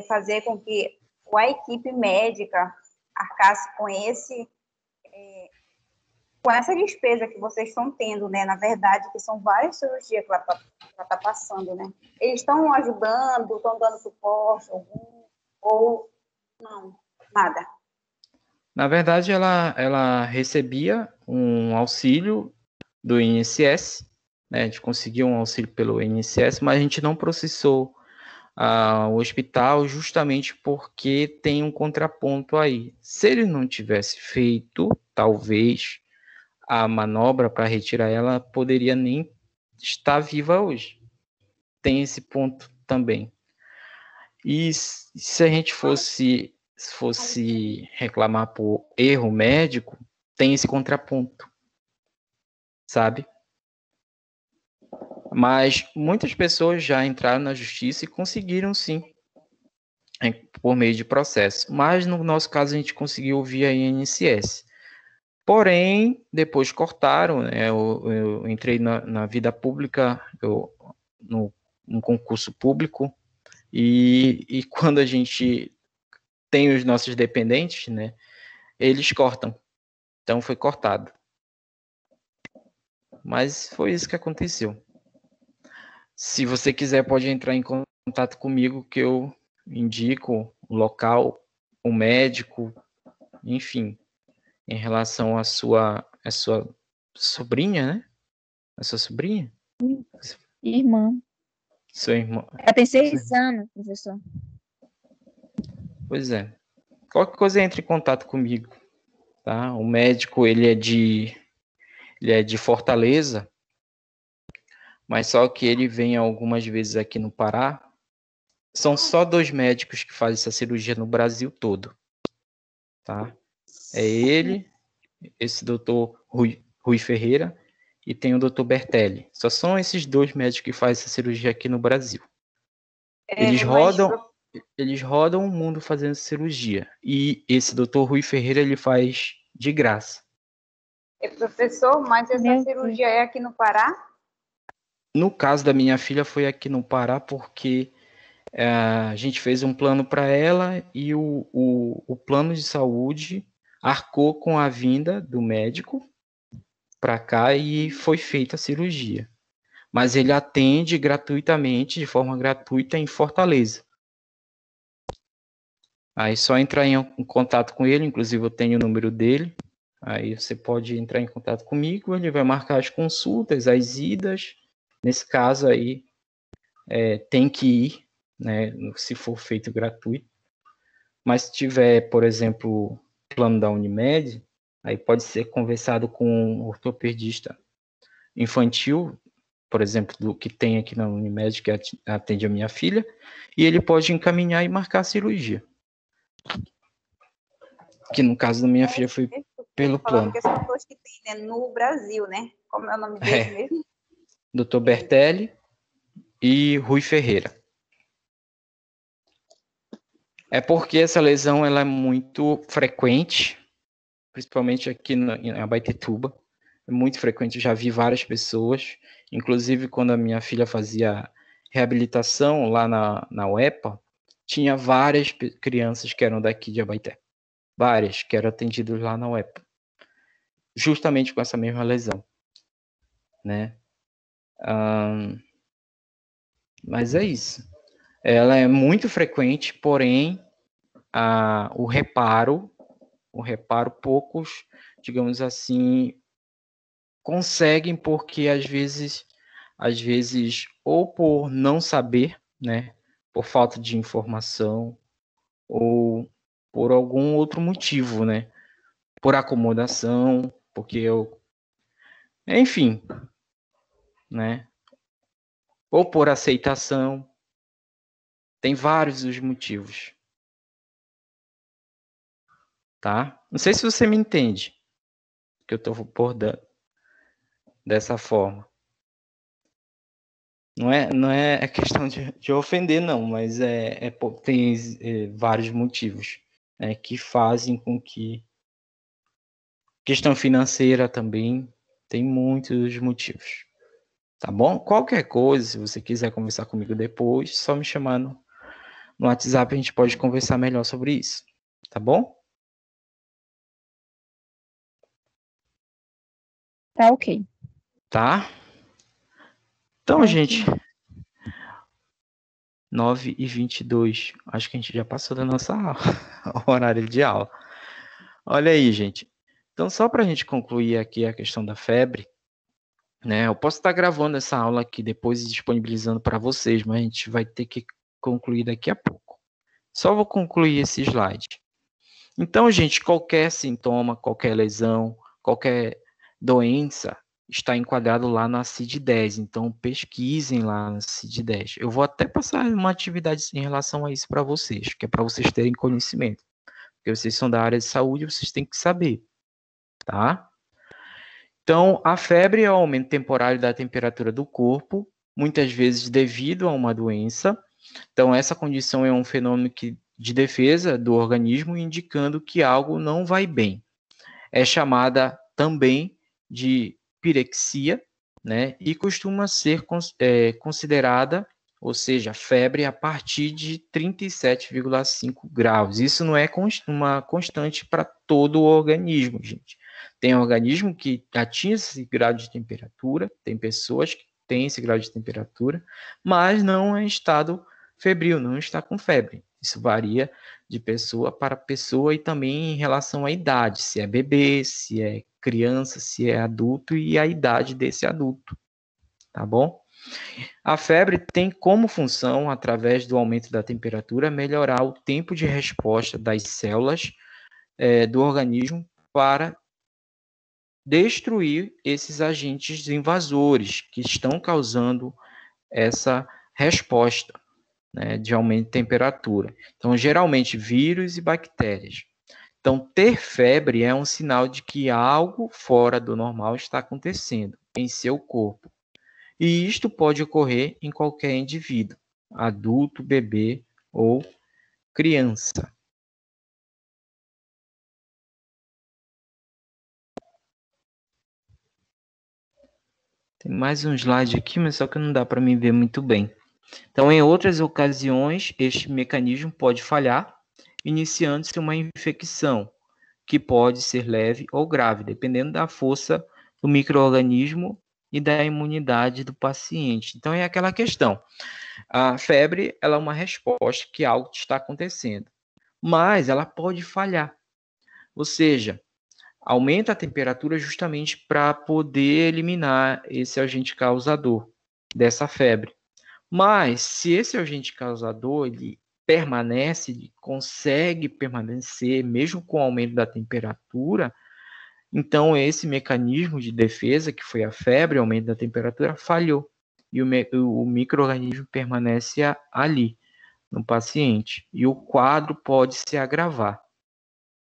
B: fazer com que a equipe médica arcasse com essa despesa que vocês estão tendo, né? Na verdade, que são várias cirurgias que ela tá passando, né? Eles estão ajudando, estão dando suporte algum, ou não, nada?
A: Na verdade, ela recebia um auxílio do INSS, né? A gente conseguiu um auxílio pelo INSS, mas a gente não processou o hospital justamente porque tem um contraponto aí. Se ele não tivesse feito, talvez a manobra para retirar ela poderia nem estar viva hoje. Tem esse ponto também. E se a gente fosse reclamar por erro médico, tem esse contraponto, sabe? Mas muitas pessoas já entraram na justiça e conseguiram sim, por meio de processo. Mas no nosso caso a gente conseguiu via INSS. Porém, depois cortaram, né? Eu entrei na vida pública, num concurso público, e quando a gente tem os nossos dependentes, né? Eles cortam. Então foi cortado. Mas foi isso que aconteceu. Se você quiser, pode entrar em contato comigo, que eu indico o local, o médico, enfim, em relação à sua sobrinha, né? A sua sobrinha?
D: Irmã.
A: Sua irmã.
D: Ela tem 6 anos, professor.
A: Pois é. Qualquer coisa, entre em contato comigo, tá? O médico, ele é de Fortaleza, mas só que ele vem algumas vezes aqui no Pará. São só 2 médicos que fazem essa cirurgia no Brasil todo, tá? É ele, esse doutor Rui Ferreira, e tem o doutor Bertelli. Só são esses 2 médicos que fazem essa cirurgia aqui no Brasil. Eles rodam o mundo fazendo cirurgia. E esse doutor Rui Ferreira, ele faz de graça.
B: Professor, mas essa cirurgia é aqui no Pará?
A: No caso da minha filha, foi aqui no Pará, porque a gente fez um plano para ela e o plano de saúde arcou com a vinda do médico para cá e foi feita a cirurgia. Mas ele atende gratuitamente, de forma gratuita, em Fortaleza. Aí só entrar em contato com ele, inclusive eu tenho o número dele. Aí você pode entrar em contato comigo, ele vai marcar as consultas, as idas. Nesse caso aí, tem que ir, né, se for feito gratuito. Mas se tiver, por exemplo, plano da Unimed, aí pode ser conversado com um ortopedista infantil, por exemplo, do que tem aqui na Unimed, que atende a minha filha, e ele pode encaminhar e marcar a cirurgia. Que no caso da minha filha foi pelo plano.
B: Que são dois que tem, né, no Brasil, né? Como é o nome dele mesmo?
A: Dr. Bertelli e Rui Ferreira. É porque essa lesão ela é muito frequente, principalmente aqui em Abaetetuba. É muito frequente, eu já vi várias pessoas, inclusive quando a minha filha fazia reabilitação lá na UEPA, tinha várias crianças que eram daqui de Abaeté. Várias que eram atendidas lá na UEPA. Justamente com essa mesma lesão. né? Mas é isso. Ela é muito frequente, porém, o reparo, poucos, digamos assim, conseguem, porque às vezes, ou por não saber, né? Por falta de informação, ou por algum outro motivo, né? Por acomodação, enfim, né? Ou por aceitação. Tem vários os motivos, tá? Não sei se você me entende, que eu estou abordando dessa forma. Não é questão de ofender, não, mas tem vários motivos, né, que fazem com que... Questão financeira também, tem muitos motivos. Tá bom? Qualquer coisa, se você quiser conversar comigo depois, só me chamar no WhatsApp, a gente pode conversar melhor sobre isso. Tá bom?
D: Tá ok.
A: Tá? Então,
D: Tá
A: gente,
D: ok.
A: 9h22. Acho que a gente já passou da nossa horário de aula. Olha aí, gente. Então, só para a gente concluir aqui a questão da febre, né? Eu posso estar gravando essa aula aqui depois e disponibilizando para vocês, mas a gente vai ter que concluir daqui a pouco. Só vou concluir esse slide. Então, gente, qualquer sintoma, qualquer lesão, qualquer doença está enquadrado lá na CID-10. Então, pesquisem lá na CID-10. Eu vou até passar uma atividade em relação a isso para vocês, que é para vocês terem conhecimento. Porque vocês são da área de saúde, vocês têm que saber, tá? Então, a febre é o aumento temporário da temperatura do corpo, muitas vezes devido a uma doença. Então, essa condição é um fenômeno de defesa do organismo, indicando que algo não vai bem. É chamada também de pirexia, né? E costuma ser considerada, ou seja, febre a partir de 37,5 graus. Isso não é uma constante para todo o organismo, gente. Tem organismo que atinge esse grau de temperatura, tem pessoas que têm esse grau de temperatura, mas não em estado febril, não está com febre. Isso varia de pessoa para pessoa e também em relação à idade, se é bebê, se é criança, se é adulto e a idade desse adulto, tá bom? A febre tem como função, através do aumento da temperatura, melhorar o tempo de resposta das células do organismo para destruir esses agentes invasores que estão causando essa resposta, né, de aumento de temperatura. Então, geralmente, vírus e bactérias. Então, ter febre é um sinal de que algo fora do normal está acontecendo em seu corpo. E isto pode ocorrer em qualquer indivíduo, adulto, bebê ou criança. Tem mais um slide aqui, mas só que não dá para me ver muito bem. Então, em outras ocasiões, este mecanismo pode falhar, iniciando-se uma infecção, que pode ser leve ou grave, dependendo da força do micro-organismo e da imunidade do paciente. Então, é aquela questão. A febre, ela é uma resposta que algo está acontecendo, mas ela pode falhar. Ou seja, aumenta a temperatura justamente para poder eliminar esse agente causador dessa febre. Mas, se esse agente causador ele permanece, ele consegue permanecer, mesmo com o aumento da temperatura, então esse mecanismo de defesa, que foi a febre, o aumento da temperatura, falhou. E o micro-organismo permanece ali, no paciente. E o quadro pode se agravar,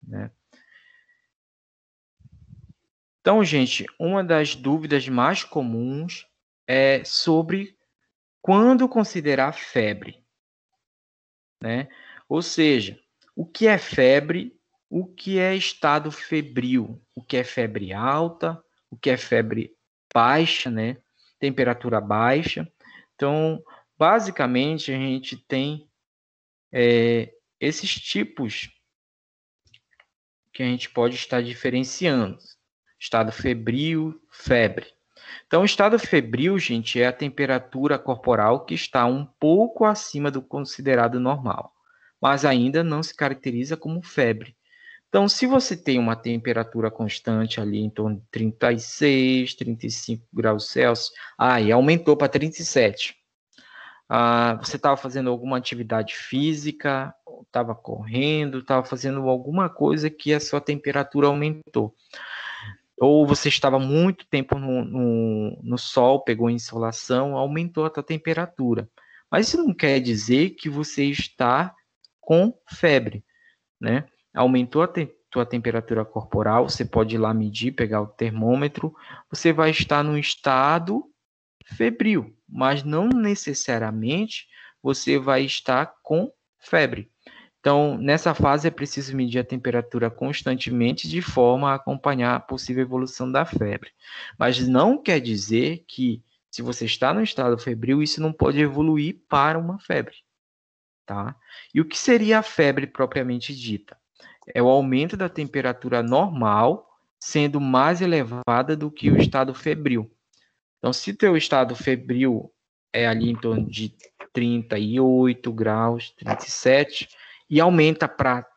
A: né? Então, gente, uma das dúvidas mais comuns é sobre quando considerar febre, né? Ou seja, o que é febre, o que é estado febril, o que é febre alta, o que é febre baixa, né? Temperatura baixa. Então, basicamente, a gente tem esses tipos que a gente pode estar diferenciando. Estado febril, febre. Então, o estado febril, gente, é a temperatura corporal que está um pouco acima do considerado normal, mas ainda não se caracteriza como febre. Então, se você tem uma temperatura constante ali em torno de 36, 35 graus Celsius, e aumentou para 37. Você estava fazendo alguma atividade física, estava correndo, estava fazendo alguma coisa que a sua temperatura aumentou. Ou você estava muito tempo no sol, pegou insolação, aumentou a tua temperatura. Mas isso não quer dizer que você está com febre, né? Aumentou a tua temperatura corporal, você pode ir lá medir, pegar o termômetro, você vai estar num estado febril, mas não necessariamente você vai estar com febre. Então, nessa fase é preciso medir a temperatura constantemente de forma a acompanhar a possível evolução da febre. Mas não quer dizer que, se você está no estado febril, isso não pode evoluir para uma febre. Tá? E o que seria a febre propriamente dita? É o aumento da temperatura normal sendo mais elevada do que o estado febril. Então, se o teu estado febril é ali em torno de 38 graus, 37, e aumenta para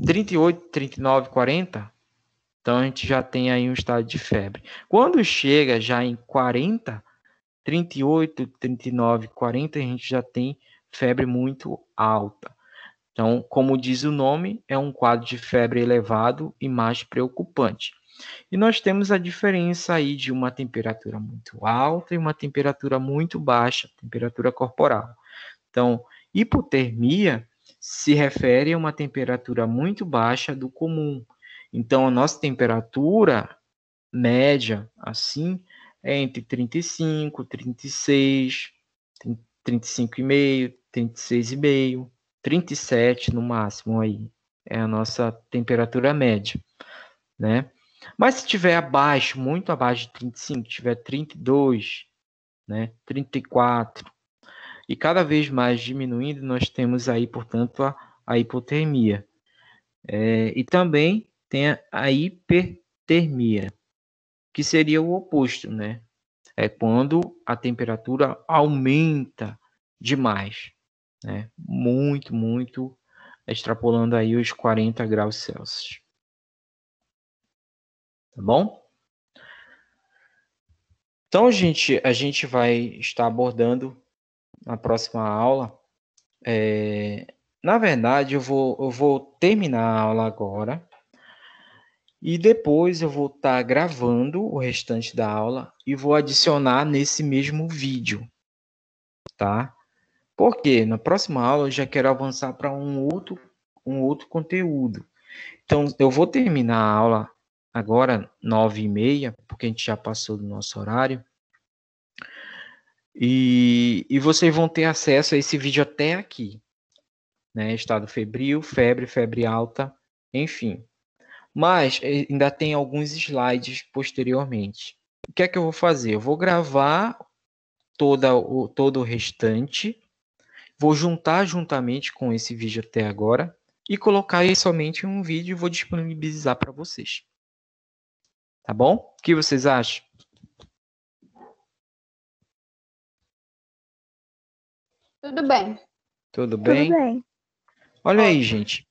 A: 38, 39, 40, então a gente já tem aí um estado de febre. Quando chega já em 40, 38, 39, 40, a gente já tem febre muito alta. Então, como diz o nome, é um quadro de febre elevado e mais preocupante. E nós temos a diferença aí de uma temperatura muito alta e uma temperatura muito baixa, temperatura corporal. Então, hipotermia se refere a uma temperatura muito baixa do comum. Então, a nossa temperatura média, assim, é entre 35, 36, 35,5, 36,5, 37 no máximo aí. É a nossa temperatura média, né? Mas se tiver abaixo, muito abaixo de 35, tiver 32, né, 34, e cada vez mais diminuindo, nós temos aí, portanto, a hipotermia. E também tem a hipertermia, que seria o oposto, né? É quando a temperatura aumenta demais, né? Muito, muito, extrapolando aí os 40 graus Celsius. Tá bom? Então, gente, a gente vai estar abordando na próxima aula. Na verdade, eu vou terminar a aula agora e depois eu vou estar gravando o restante da aula e vou adicionar nesse mesmo vídeo, tá? Porque na próxima aula eu já quero avançar para um outro conteúdo. Então, eu vou terminar a aula agora, 9h30, porque a gente já passou do nosso horário. E vocês vão ter acesso a esse vídeo até aqui, né? Estado febril, febre alta, enfim. Mas ainda tem alguns slides posteriormente. O que é que eu vou fazer? Eu vou gravar todo o restante, vou juntar juntamente com esse vídeo até agora e colocar aí somente um vídeo e vou disponibilizar para vocês. Tá bom? O que vocês acham?
C: Tudo bem.
A: Tudo bem?
D: Tudo bem.
A: Olha aí, gente.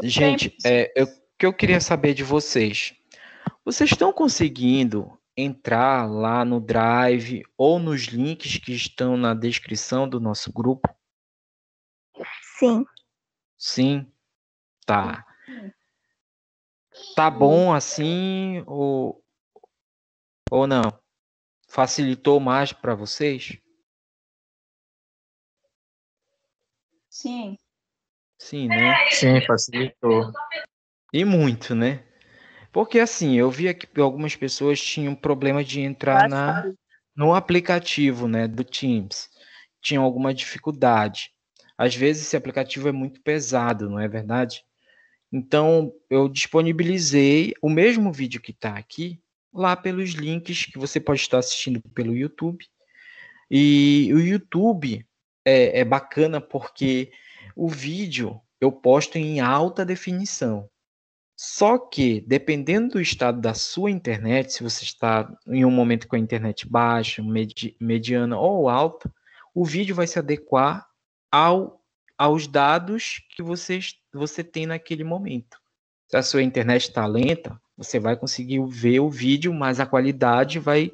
A: Gente, o que eu queria saber de vocês. Vocês estão conseguindo entrar lá no Drive ou nos links que estão na descrição do nosso grupo?
D: Sim.
A: Sim? Tá. Tá bom assim ou não? Facilitou mais para vocês?
B: Sim.
A: Sim, né?
F: Sim, facilitou.
A: E muito, né? Porque assim, eu via que algumas pessoas tinham problema de entrar no aplicativo, né, do Teams. Tinham alguma dificuldade. Às vezes esse aplicativo é muito pesado, não é verdade? Então, eu disponibilizei o mesmo vídeo que está aqui, lá pelos links que você pode estar assistindo pelo YouTube. E o YouTube é bacana porque o vídeo eu posto em alta definição. Só que, dependendo do estado da sua internet, se você está em um momento com a internet baixa, mediana ou alta, o vídeo vai se adequar aos dados que você tem naquele momento. Se a sua internet está lenta, você vai conseguir ver o vídeo, mas a qualidade vai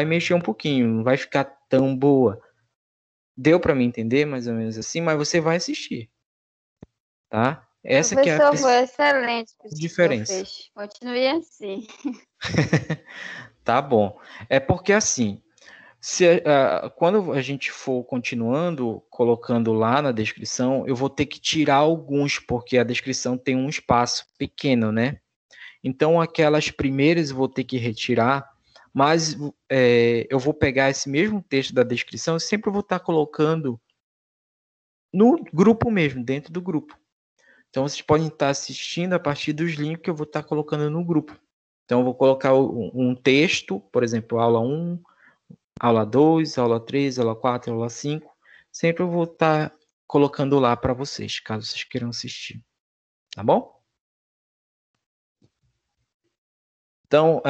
A: mexer um pouquinho, não vai ficar tão boa. Deu para me entender, mais ou menos assim, mas você vai assistir, tá? Essa que é a
C: Professor, foi excelente o que o senhor
A: diferença.
C: fez. Continue assim.
A: Tá bom. É porque assim, quando a gente for continuando colocando lá na descrição, eu vou ter que tirar alguns, porque a descrição tem um espaço pequeno, né? Então, aquelas primeiras eu vou ter que retirar, mas eu vou pegar esse mesmo texto da descrição e sempre vou estar colocando no grupo mesmo, dentro do grupo. Então, vocês podem estar assistindo a partir dos links que eu vou estar colocando no grupo. Então, eu vou colocar um texto, por exemplo, aula 1, aula 2, aula 3, aula 4, aula 5. Sempre eu vou estar colocando lá para vocês, caso vocês queiram assistir. Tá bom? Então,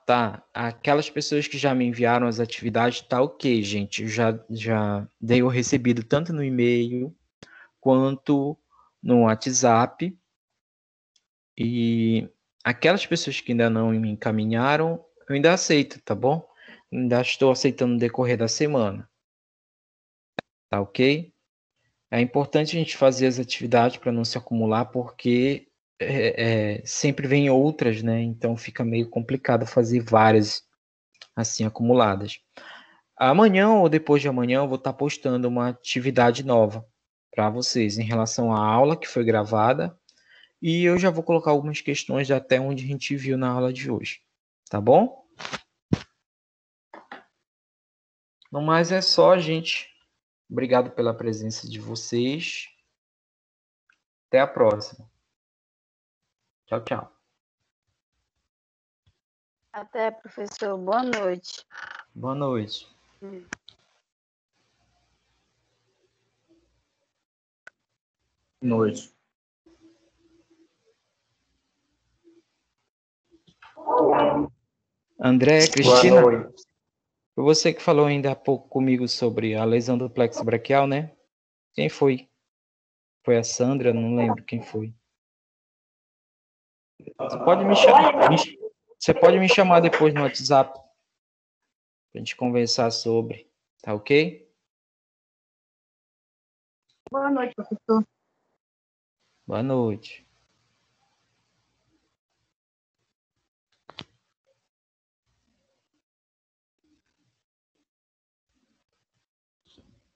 A: tá. Aquelas pessoas que já me enviaram as atividades, tá ok, gente. Eu já dei o recebido tanto no e-mail quanto no WhatsApp. E aquelas pessoas que ainda não me encaminharam, eu ainda aceito, tá bom? Ainda estou aceitando no decorrer da semana. Tá ok? É importante a gente fazer as atividades para não se acumular, porque sempre vem outras, né? Então fica meio complicado fazer várias assim acumuladas. Amanhã ou depois de amanhã eu vou estar postando uma atividade nova para vocês em relação à aula que foi gravada. E eu já vou colocar algumas questões até onde a gente viu na aula de hoje. Tá bom? No mais é só, gente. Obrigado pela presença de vocês. Até a próxima. Tchau, tchau.
C: Até, professor. Boa noite.
A: Boa noite.
E: Boa noite.
A: André, Cristina,
E: Boa noite.
A: foi você que falou ainda há pouco comigo sobre a lesão do plexo braquial, né? Quem foi? Foi a Sandra? Não lembro quem foi. Você pode me chamar depois no WhatsApp pra gente conversar sobre, tá ok?
B: Boa noite, professor.
A: Boa noite.